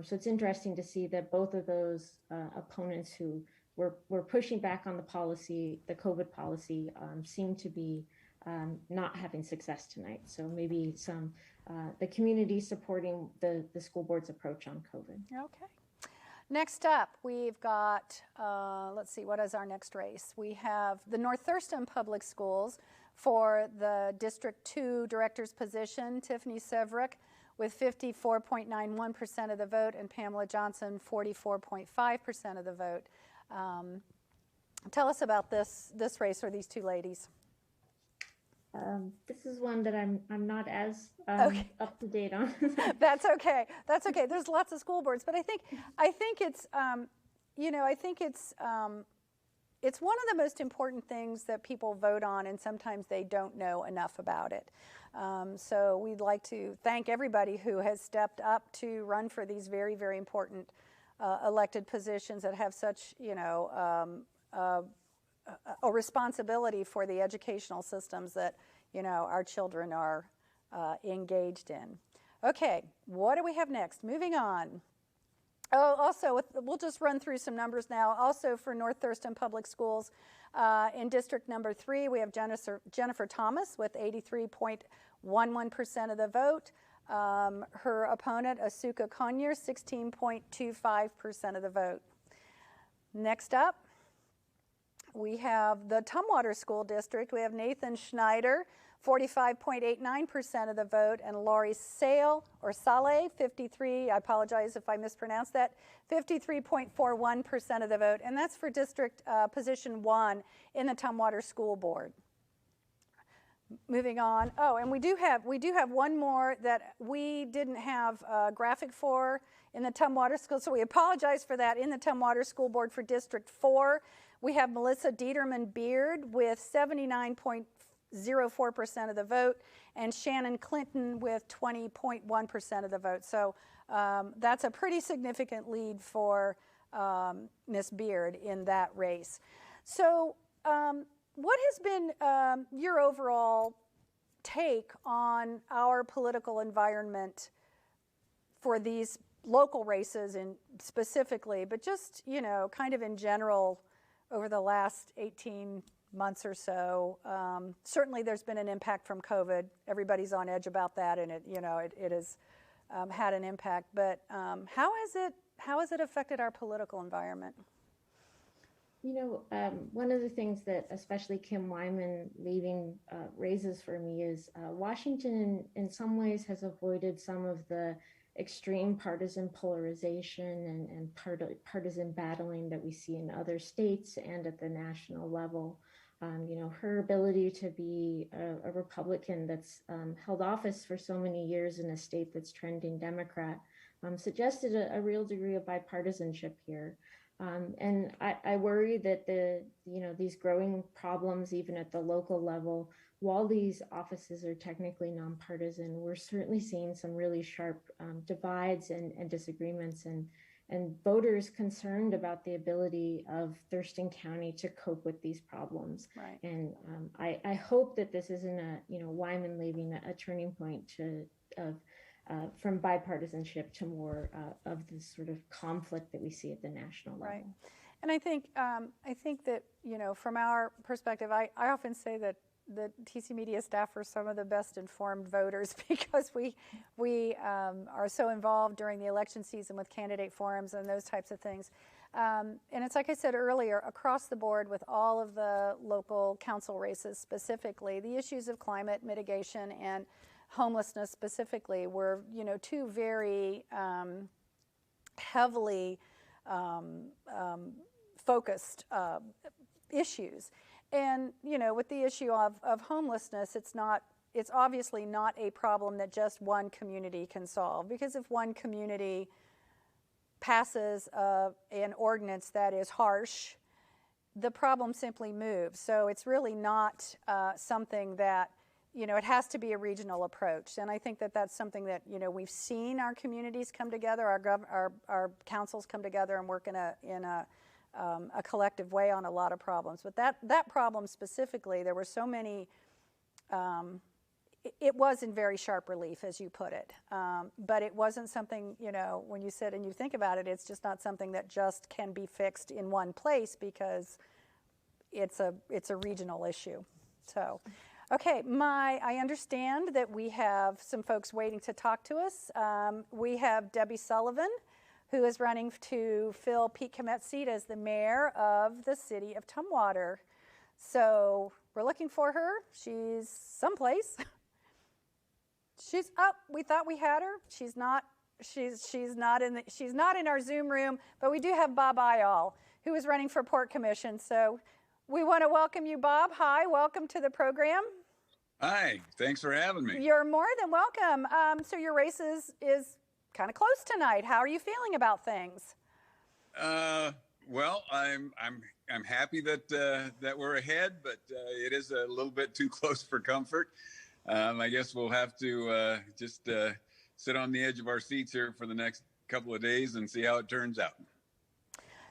S2: So it's interesting to see that both of those opponents who were pushing back on the policy, the COVID policy, seem to be not having success tonight. So maybe the community supporting the school board's approach on COVID.
S1: Okay. Next up, we've got, let's see, what is our next race? We have the North Thurston Public Schools for the District 2 Director's position, Tiffany Severick with 54.91% of the vote, and Pamela Johnson, 44.5% of the vote. Tell us about this race, or these two ladies.
S2: This is one that I'm not as
S1: okay.
S2: up to date on.
S1: That's okay. That's okay. There's lots of school boards, but I think it's it's one of the most important things that people vote on, and sometimes they don't know enough about it. So we'd like to thank everybody who has stepped up to run for these very, very important elected positions that have such a responsibility for the educational systems that our children are engaged in. Okay, what do we have next? Moving on. Oh, also, we'll just run through some numbers now. Also for North Thurston Public Schools, in District Number 3, we have Jennifer Thomas with 83.11% of the vote. Her opponent, Asuka Conyer, 16.25% of the vote. Next up, we have the Tumwater School District. We have Nathan Schneider, 45.89% of the vote, and Laurie Sale, 53, I apologize if I mispronounced that, 53.41% of the vote, and that's for District Position 1 in the Tumwater School Board. Moving on. Oh, and we do have one more that we didn't have a graphic for in the Tumwater School, so we apologize for that. In the Tumwater School Board for District 4, we have Melissa Dieterman Beard with 79.04% of the vote, and Shannon Clinton with 20.1% of the vote. So that's a pretty significant lead for Ms. Beard in that race. So what has been your overall take on our political environment for these local races and specifically, but just, kind of in general over the last 18 months or so? Certainly there's been an impact from COVID. Everybody's on edge about that, and it has had an impact. But how has it affected our political environment?
S2: One of the things that especially Kim Wyman leaving raises for me is Washington in some ways has avoided some of the extreme partisan polarization and partisan battling that we see in other states and at the national level. Her ability to be a Republican that's held office for so many years in a state that's trending Democrat suggested a real degree of bipartisanship here. And I worry that these growing problems, even at the local level, while these offices are technically nonpartisan, we're certainly seeing some really sharp divides and disagreements, and voters concerned about the ability of Thurston County to cope with these problems.
S1: Right.
S2: And I hope that this isn't Wyman leaving a turning point from bipartisanship to more of this sort of conflict that we see at the national level.
S1: Right. And I think that, from our perspective, I often say that the TC Media staff are some of the best informed voters because we are so involved during the election season with candidate forums and those types of things. And it's like I said earlier, across the board with all of the local council races specifically, the issues of climate mitigation and homelessness specifically were, two very heavily focused issues. And, with the issue of homelessness, it's obviously not a problem that just one community can solve, because if one community passes an ordinance that is harsh, the problem simply moves. So it's really not something that, it has to be a regional approach. And I think that that's something that, we've seen our communities come together, our councils come together and work in a collective way on a lot of problems. But that problem specifically, there were so many, it was in very sharp relief, as you put it. But it wasn't something, when you sit and you think about it, it's just not something that just can be fixed in one place because it's a regional issue. So, okay, I understand that we have some folks waiting to talk to us. We have Debbie Sullivan, who is running to fill Pete Komet's seat as the mayor of the city of Tumwater. So we're looking for her. She's someplace. We thought we had her. She's not in our Zoom room, but we do have Bob Ayal, who is running for Port Commission. So we want to welcome you, Bob. Hi, welcome to the program.
S8: Hi, thanks for having me.
S1: You're more than welcome. So your race is kind of close tonight. How are you feeling about things?
S8: Well, I'm happy that we're ahead, but it is a little bit too close for comfort. I guess we'll have to just sit on the edge of our seats here for the next couple of days and see how it turns out.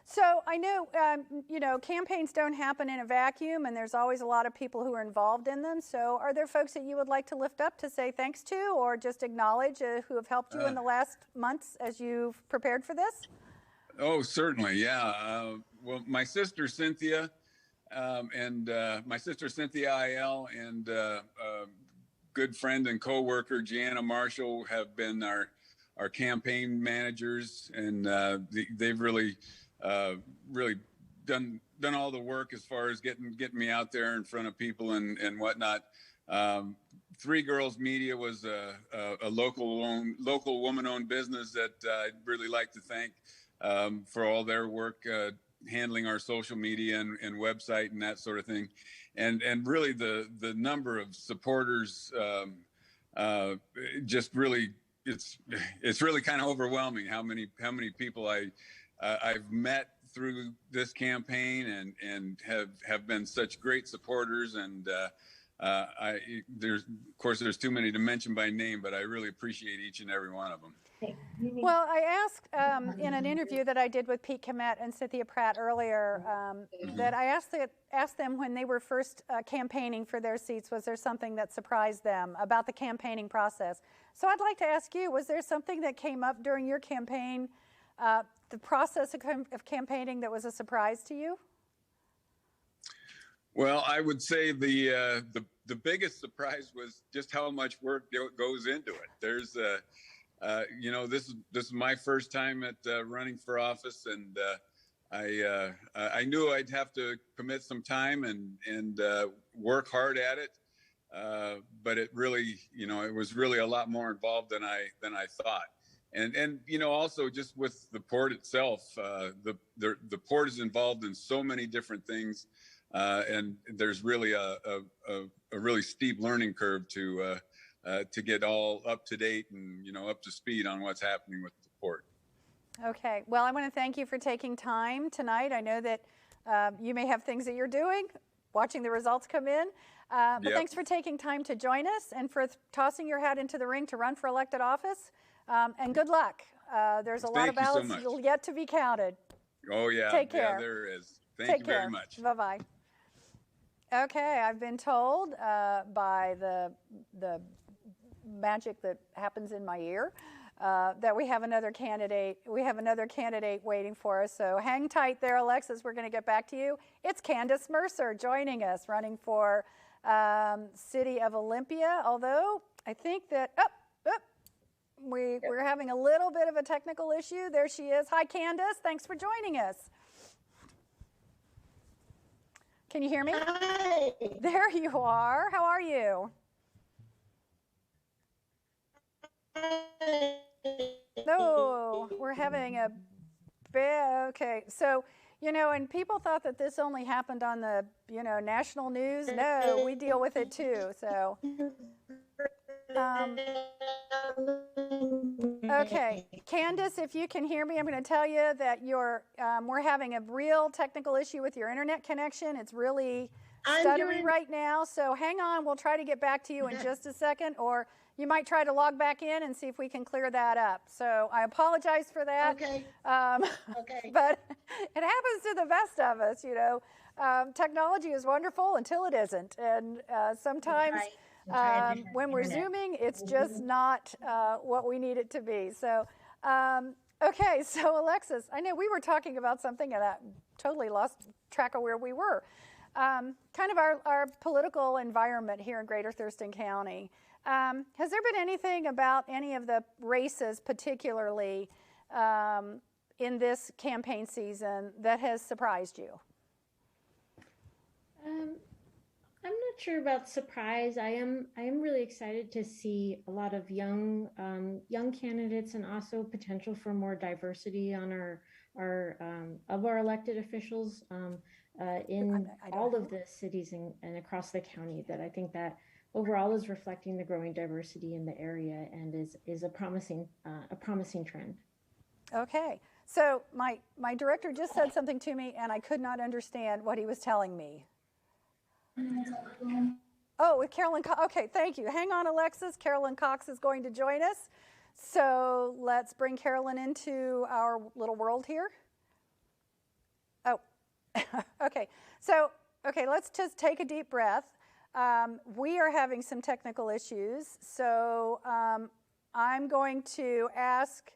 S1: So I know, campaigns don't happen in a vacuum, and there's always a lot of people who are involved in them. So are there folks that you would like to lift up to say thanks to, or just acknowledge who have helped you in the last months as you've prepared for this?
S8: Oh, certainly, yeah. Well, my sister Cynthia IL and good friend and co-worker Gianna Marshall have been our campaign managers, and they've really done all the work as far as getting me out there in front of people and whatnot. Three Girls Media was a local woman-owned business that I'd really like to thank for all their work handling our social media and website and that sort of thing, and really the number of supporters just really it's really kind of overwhelming how many people I've met through this campaign and have been such great supporters, and there's too many to mention by name, but I really appreciate each and every one of them.
S1: Well, I asked in an interview that I did with Pete Komet and Cynthia Pratt earlier that I asked them when they were first campaigning for their seats, was there something that surprised them about the campaigning process? So I'd like to ask you, was there something that came up during your campaign, the process of campaigning, that was a surprise to you?
S8: Well, I would say the biggest surprise was just how much work goes into it. There's this is my first time at running for office, and I knew I'd have to commit some time and work hard at it. But it really, it was really a lot more involved than I thought. And also just with the port itself, the port is involved in so many different things, and there's really a really steep learning curve to get all up to date and up to speed on what's happening with the port.
S1: Okay. Well, I want to thank you for taking time tonight. I know that you may have things that you're doing, watching the results come in. But
S8: Yep.
S1: thanks for taking time to join us and for tossing your hat into the ring to run for elected office. And good luck. There's a lot of
S8: Thank you so
S1: ballots
S8: much.
S1: yet to be counted.
S8: Oh, yeah.
S1: Take care.
S8: Yeah, there is. Thank
S1: Take
S8: you
S1: care.
S8: very much.
S1: Bye-bye. Okay, I've been told by the magic that happens in my ear that we have another candidate. We have another candidate waiting for us. So hang tight there, Alexis. We're going to get back to you. It's Candace Mercer joining us, running for City of Olympia. Although I think that we're having a little bit of a technical issue. There she is. Hi, Candace. Thanks for joining us. Can you hear me?
S9: Hi.
S1: There you are. How are you? No, we're having a bad, okay. So, and people thought that this only happened on the, national news. No, we deal with it too. So, okay. Candace, if you can hear me, I'm going to tell you that we're having a real technical issue with your internet connection. It's really stuttering right now. So hang on. We'll try to get back to you in just a second, or you might try to log back in and see if we can clear that up. So I apologize for that.
S9: Okay. Okay.
S1: But it happens to the best of us, Technology is wonderful until it isn't. And sometimes when we're Zooming, it's just not what we need it to be. So, okay, so Alexis, I know we were talking about something and I totally lost track of where we were. Kind of our political environment here in Greater Thurston County. Has there been anything about any of the races, particularly in this campaign season, that has surprised you?
S2: I'm not sure about surprise. I am really excited to see a lot of young candidates and also potential for more diversity on our elected officials in all of the cities and across the county. That I think that overall is reflecting the growing diversity in the area and is a promising trend. Okay.
S1: So my director just said something to me and I could not understand what he was telling me. Oh, with Carolyn Cox. Okay, thank you. Hang on, Alexis. Carolyn Cox is going to join us. So let's bring Carolyn into our little world here. Oh, okay. So, let's just take a deep breath. We are having some technical issues. So I'm going to ask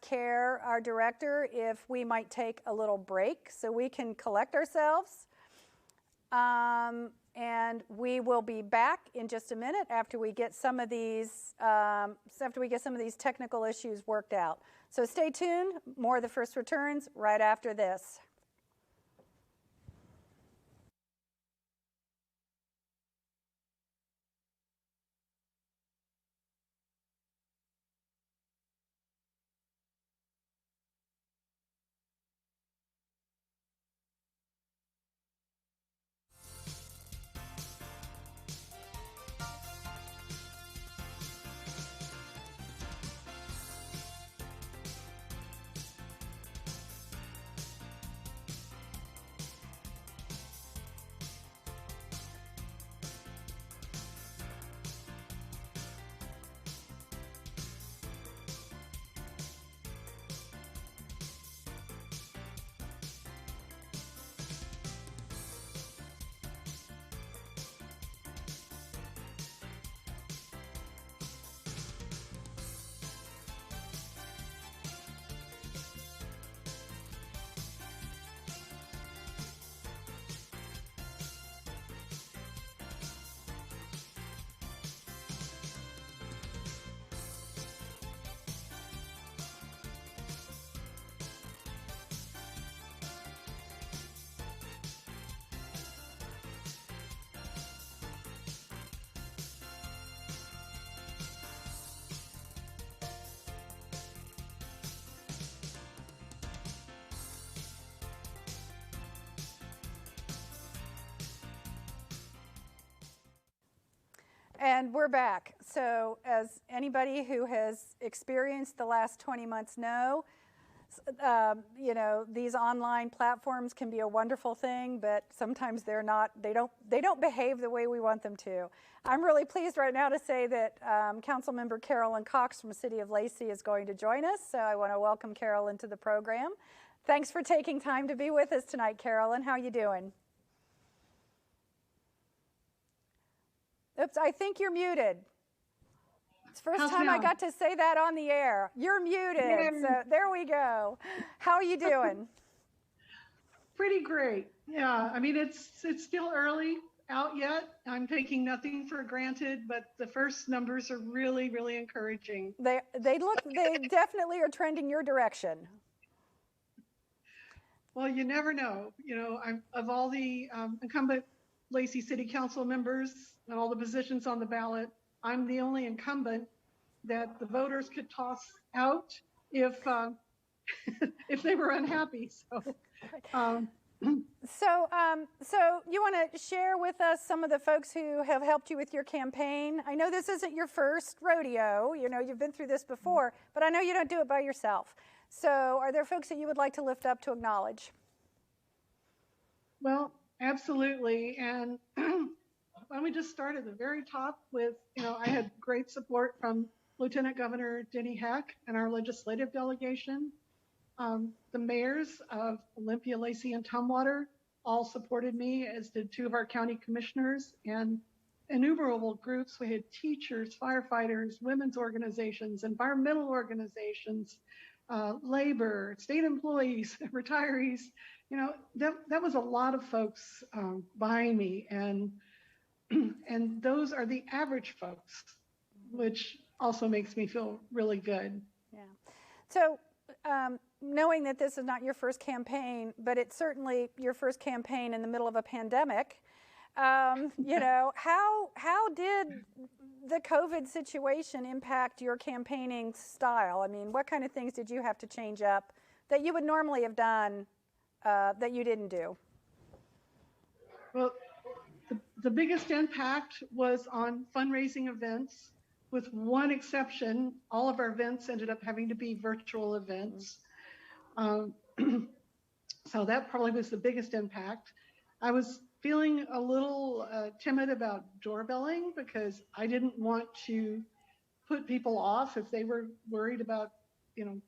S1: Care, our director, if we might take a little break so we can collect ourselves. And we will be back in just a minute after we get some of these technical issues worked out. So stay tuned. More of the First Returns right after this. And we're back. So as anybody who has experienced the last 20 months know, these online platforms can be a wonderful thing, but sometimes they don't behave the way we want them to. I'm really pleased right now to say that Councilmember Carolyn Cox from City of Lacey is going to join us. So I want to welcome Carolyn to the program. Thanks for taking time to be with us tonight, Carolyn. How are you doing? Oops, I think you're muted. It's the first time I got to say that on the air. You're muted, so there we go. How are you doing?
S9: Pretty great. Yeah, I mean, it's still early out yet. I'm taking nothing for granted, but the first numbers are really, really encouraging.
S1: They definitely are trending your direction.
S9: Well, you never know. Of all the incumbent Lacey City Council members and all the positions on the ballot, I'm the only incumbent that the voters could toss out if they were unhappy.
S1: So you want to share with us some of the folks who have helped you with your campaign? I know this isn't your first rodeo. You've been through this before, but I know you don't do it by yourself. So are there folks that you would like to lift up to acknowledge?
S9: Well, absolutely. And why don't we just start at the very top with, I had great support from Lieutenant Governor Denny Heck and our legislative delegation. The mayors of Olympia, Lacey, and Tumwater all supported me, as did two of our county commissioners, and innumerable groups. We had teachers, firefighters, women's organizations, environmental organizations, labor, state employees, retirees. That was a lot of folks behind me, and those are the average folks, which also makes me feel really good.
S1: Yeah. So knowing that this is not your first campaign, but it's certainly your first campaign in the middle of a pandemic, how did the COVID situation impact your campaigning style? I mean, what kind of things did you have to change up that you would normally have done that you didn't do?
S9: Well, the biggest impact was on fundraising events. With one exception, all of our events ended up having to be virtual events. So that probably was the biggest impact. I was feeling a little timid about doorbelling because I didn't want to put people off if they were worried about,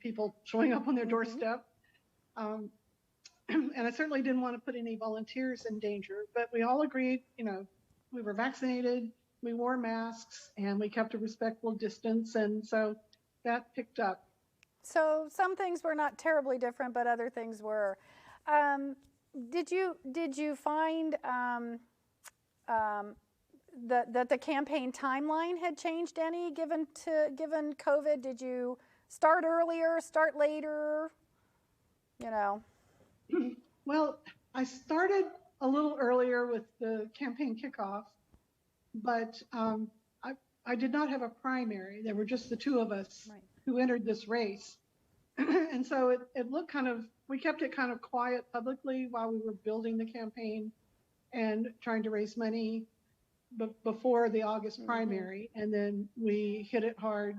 S9: people showing up on their doorstep. And I certainly didn't want to put any volunteers in danger, but we all agreed, we were vaccinated, we wore masks, and we kept a respectful distance, and so that picked up.
S1: So some things were not terribly different, but other things were. Did you find that the campaign timeline had changed any given COVID? Did you start earlier, start later?
S9: Well, I started a little earlier with the campaign kickoff, but I did not have a primary. There were just the two of us who entered this race. And so it looked we kept it kind of quiet publicly while we were building the campaign and trying to raise money before the August primary. And then we hit it hard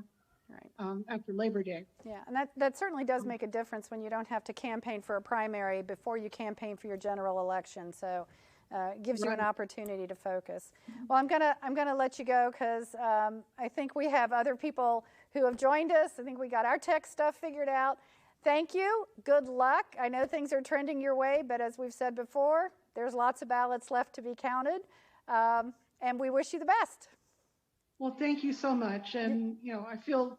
S9: after Labor Day.
S1: Yeah, and that certainly does make a difference when you don't have to campaign for a primary before you campaign for your general election. So it gives you an opportunity to focus. Well, I'm gonna let you go because I think we have other people who have joined us. I think we got our tech stuff figured out. Thank you. Good luck. I know things are trending your way, but as we've said before, there's lots of ballots left to be counted, and we wish you the best.
S9: Well, thank you so much. And, I feel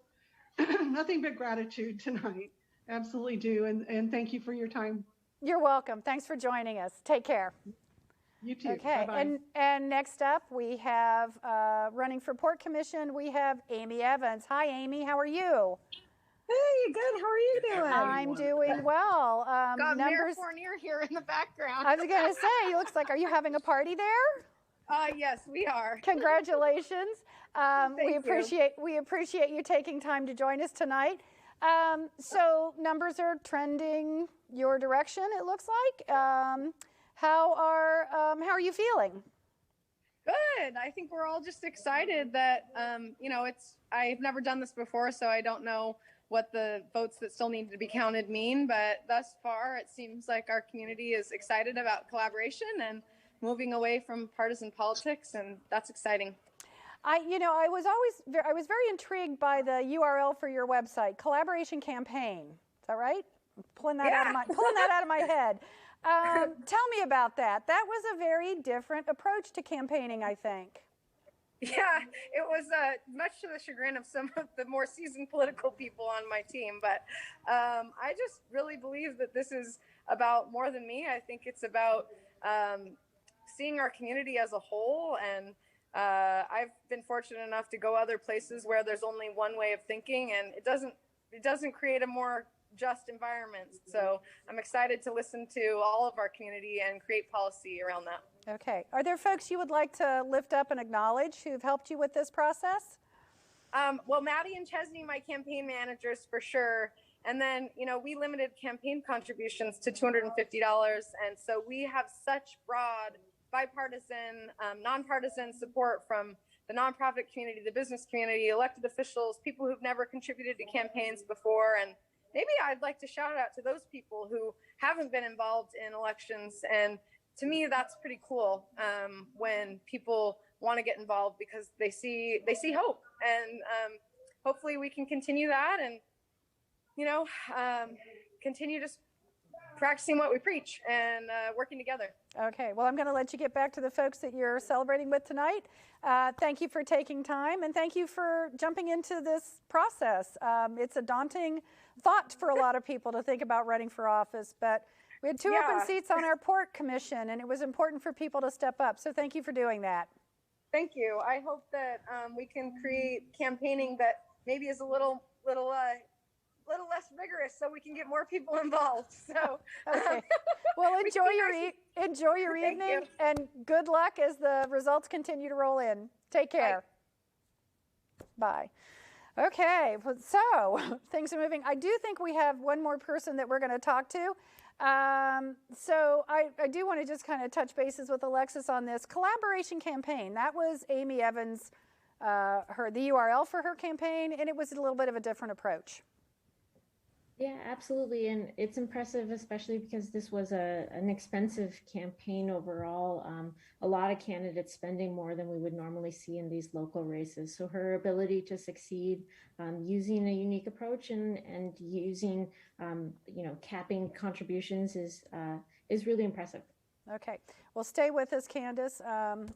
S9: nothing but gratitude tonight. Absolutely do. And thank you for your time.
S1: You're welcome. Thanks for joining us. Take care.
S9: You too.
S1: Okay.
S9: Bye-bye.
S1: And next up, we have running for Port Commission, we have Amy Evans. Hi, Amy. How are you?
S10: Hey, good. How are you doing?
S1: I'm doing well.
S10: Got Mayor Fournier here in the background.
S1: I was going to say, it looks like, are you having a party there?
S10: Yes, we are.
S1: Congratulations. We
S10: Thank you.
S1: appreciate you taking time to join us tonight. So numbers are trending your direction, it looks like. How are you feeling?
S10: Good. I think we're all just excited that, I've never done this before, so I don't know what the votes that still need to be counted mean, but thus far it seems like our community is excited about collaboration and moving away from partisan politics, and that's exciting.
S1: I was very intrigued by the URL for your website, Collaboration Campaign. Is that right? I'm pulling that out of my head. Tell me about that. That was a very different approach to campaigning, I think.
S10: Yeah, it was much to the chagrin of some of the more seasoned political people on my team. But I just really believe that this is about more than me. I think it's about seeing our community as a whole. And I've been fortunate enough to go other places where there's only one way of thinking, and it doesn't create a more just environment. So I'm excited to listen to all of our community and create policy around that.
S1: Okay. Are there folks you would like to lift up and acknowledge who've helped you with this process?
S10: Well, Maddie and Chesney, my campaign managers, for sure. And then, we limited campaign contributions to $250. And so we have such broad bipartisan, nonpartisan support from the nonprofit community, the business community, elected officials, people who've never contributed to campaigns before. And maybe I'd like to shout out to those people who haven't been involved in elections. And to me, that's pretty cool when people want to get involved because they see hope. And hopefully we can continue that and, continue just practicing what we preach and working together.
S1: Okay. Well, I'm going to let you get back to the folks that you're celebrating with tonight. Thank you for taking time, and thank you for jumping into this process. It's a daunting thought for a lot of people to think about running for office, but we had two open seats on our port commission, and it was important for people to step up. So thank you for doing that.
S10: Thank you. I hope that we can create campaigning that maybe is a little less rigorous, so we can get more people involved. So,
S1: okay. Well, enjoy your evening, and good luck as the results continue to roll in. Take care. Bye. Okay. So things are moving. I do think we have one more person that we're going to talk to. So I do want to just kind of touch bases with Alexis on this collaboration campaign. That was Amy Evans, the URL for her campaign, and it was a little bit of a different approach.
S2: Yeah, absolutely. And it's impressive, especially because this was an expensive campaign overall. A lot of candidates spending more than we would normally see in these local races. So her ability to succeed using a unique approach and using, capping contributions is really impressive.
S1: Okay. Well, stay with us, Candace.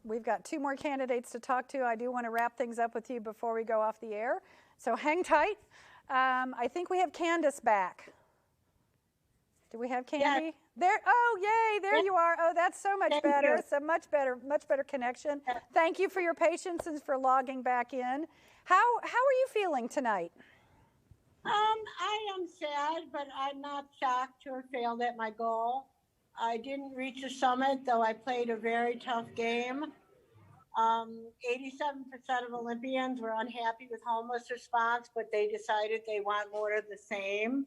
S1: We've got two more candidates to talk to. I do want to wrap things up with you before we go off the air. So hang tight. I think we have Candace back. Do we have Candy?
S11: Yes.
S1: There. Oh, yay! There you are. Oh, that's so much better. It's a much better connection. Thank you for your patience and for logging back in. How are you feeling tonight?
S11: I am sad, but I'm not shocked to have failed at my goal. I didn't reach the summit, though I played a very tough game. 87% of Olympians were unhappy with homeless response, but they decided they want more of the same.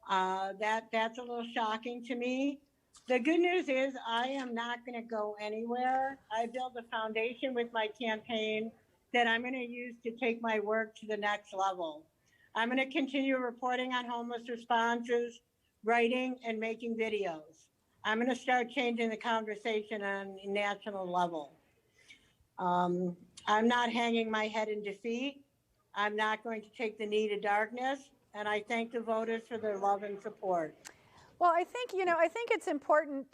S11: That's a little shocking to me. The good news is I am not going to go anywhere. I built a foundation with my campaign that I'm going to use to take my work to the next level. I'm going to continue reporting on homeless responses, writing, and making videos. I'm going to start changing the conversation on a national level. I'm not hanging my head in defeat. I'm not going to take the knee to darkness. And I thank the voters for their love and support.
S1: Well, I think it's important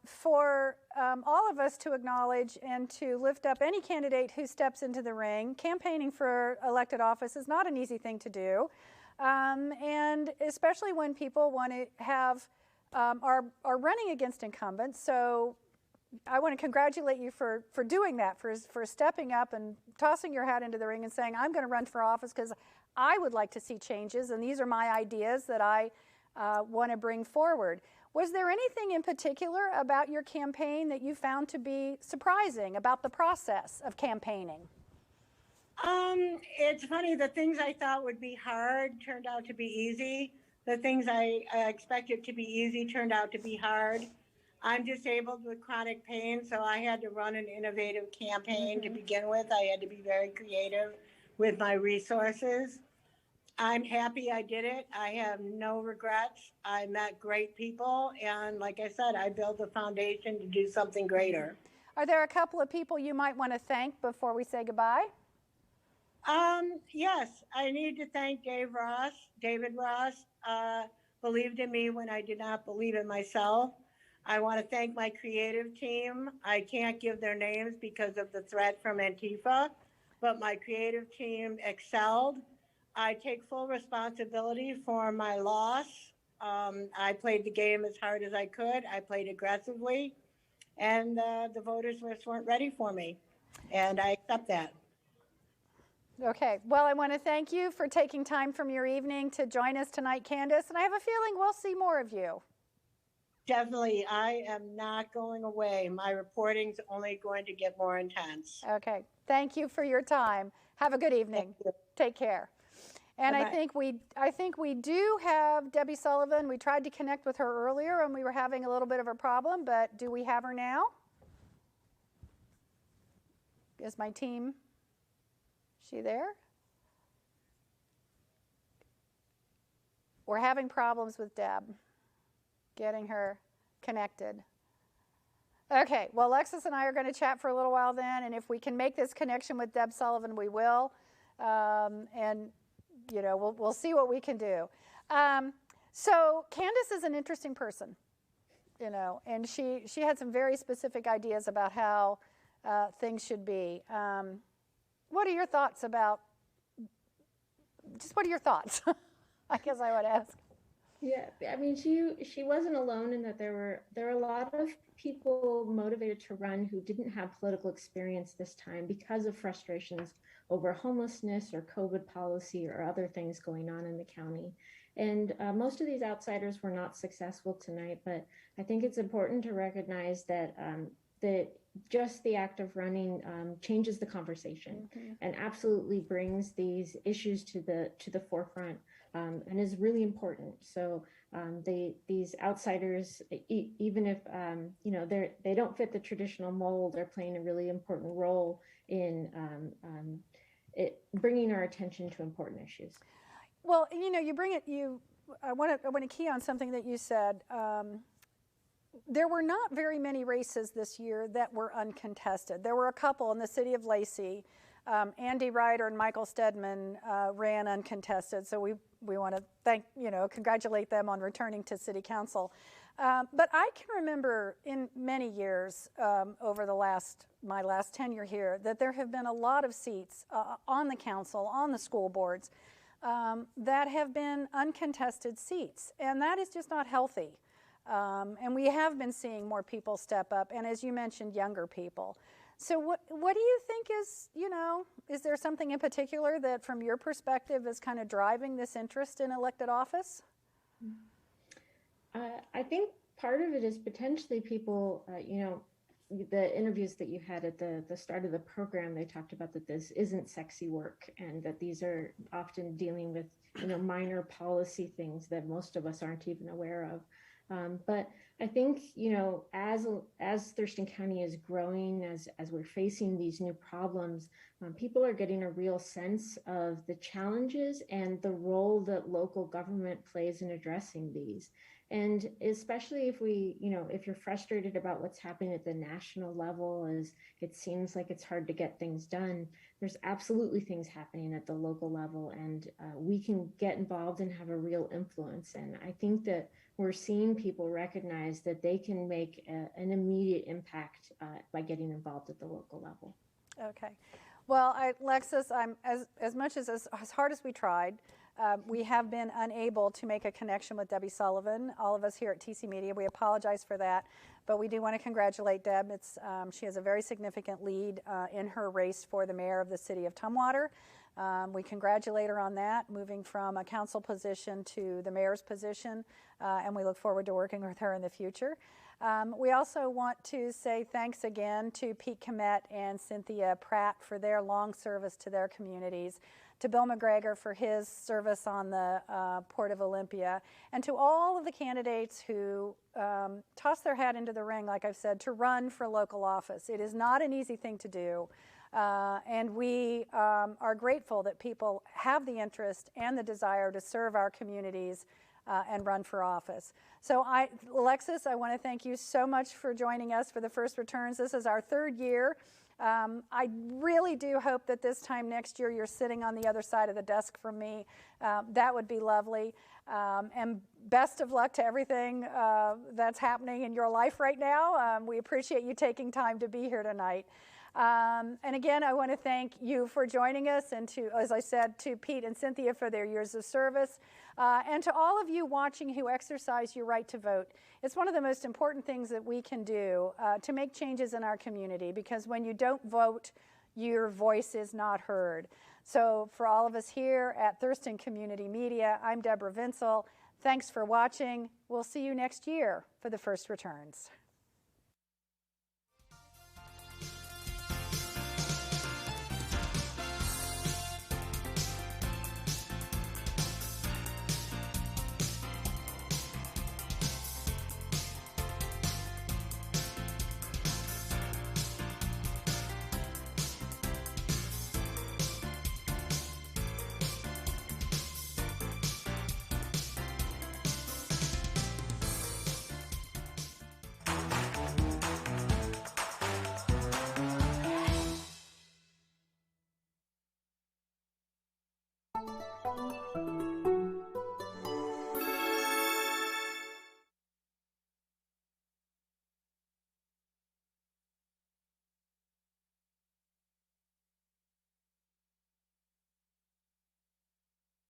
S1: for all of us to acknowledge and to lift up any candidate who steps into the ring. Campaigning for elected office is not an easy thing to do. And especially when people want to have, are running against incumbents. So I want to congratulate you for doing that, for stepping up and tossing your hat into the ring and saying, I'm going to run for office because I would like to see changes, and these are my ideas that I want to bring forward. Was there anything in particular about your campaign that you found to be surprising about the process of campaigning?
S11: It's funny, the things I thought would be hard turned out to be easy. The things I expected to be easy turned out to be hard. I'm disabled with chronic pain, so I had to run an innovative campaign to begin with. I had to be very creative with my resources. I'm happy I did it. I have no regrets. I met great people, and like I said, I built a foundation to do something greater.
S1: Are there a couple of people you might want to thank before we say goodbye?
S11: Yes, I need to thank David Ross, believed in me when I did not believe in myself. I want to thank my creative team. I can't give their names because of the threat from Antifa, but my creative team excelled. I take full responsibility for my loss. I played the game as hard as I could. I played aggressively, and the voters just weren't ready for me, and I accept that.
S1: Okay, well, I want to thank you for taking time from your evening to join us tonight, Candace, and I have a feeling we'll see more of you.
S11: Definitely, I am not going away. My reporting's only going to get more intense.
S1: Okay, thank you for your time. Have a good evening. Take care. And
S11: Bye-bye.
S1: I think we do have Debbie Sullivan. We tried to connect with her earlier, and we were having a little bit of a problem, but do we have her now? Is my team, she there? We're having problems with Deb, getting her connected. Okay, well, Alexis and I are going to chat for a little while then, and if we can make this connection with Deb Sullivan, we will. And, you know, we'll see what we can do. So Candace is an interesting person, you know, and she had some very specific ideas about how things should be. What are your thoughts about, what are your thoughts? I guess I would ask.
S2: Yeah, I mean, she wasn't alone in that there are a lot of people motivated to run who didn't have political experience this time because of frustrations over homelessness or COVID policy or other things going on in the county. And most of these outsiders were not successful tonight, but I think it's important to recognize that that just the act of running changes the conversation and absolutely brings these issues to the forefront. And is really important. So these outsiders, even if you know they don't fit the traditional mold, are playing a really important role in bringing our attention to important issues.
S1: Well, you know, I want to key on something that you said. There were not very many races this year that were uncontested. There were a couple in the City of Lacey. Andy Ryder and Michael Stedman ran uncontested, so we want to congratulate them on returning to City Council. But I can remember in many years over my last tenure here that there have been a lot of seats on the council, on the school boards, that have been uncontested seats, and that is just not healthy. And we have been seeing more people step up, and as you mentioned, younger people. So what do you think is there something in particular that from your perspective is kind of driving this interest in elected office?
S2: I think part of it is potentially people, the interviews that you had at the start of the program, they talked about that this isn't sexy work and that these are often dealing with, minor policy things that most of us aren't even aware of. But I think, as Thurston County is growing, as we're facing these new problems, people are getting a real sense of the challenges and the role that local government plays in addressing these. And especially if you're frustrated about what's happening at the national level, as it seems like it's hard to get things done, there's absolutely things happening at the local level, and we can get involved and have a real influence. And I think that we're seeing people recognize that they can make an immediate impact by getting involved at the local level.
S1: Okay. Well, Alexis, I'm as much as hard as we tried, we have been unable to make a connection with Debbie Sullivan. All of us here at TC Media, we apologize for that, but we do want to congratulate Deb. She has a very significant lead in her race for the mayor of the city of Tumwater. We congratulate her on that, moving from a council position to the mayor's position, and we look forward to working with her in the future. We also want to say thanks again to Pete Komet and Cynthia Pratt for their long service to their communities, to Bill McGregor for his service on the Port of Olympia, and to all of the candidates who tossed their hat into the ring, like I've said, to run for local office. It is not an easy thing to do, and we are grateful that people have the interest and the desire to serve our communities and run for office. So Alexis, I want to thank you so much for joining us for the First Returns. This is our third year. I really do hope that this time next year you're sitting on the other side of the desk from me. That would be lovely. And best of luck to everything that's happening in your life right now. We appreciate you taking time to be here tonight. And again, I want to thank you for joining us, and to, as I said, to Pete and Cynthia for their years of service, and to all of you watching who exercise your right to vote. It's one of the most important things that we can do to make changes in our community, because when you don't vote, your voice is not heard. So for all of us here at Thurston Community Media, I'm Deborah Vinsel. Thanks for watching. We'll see you next year for the First Returns.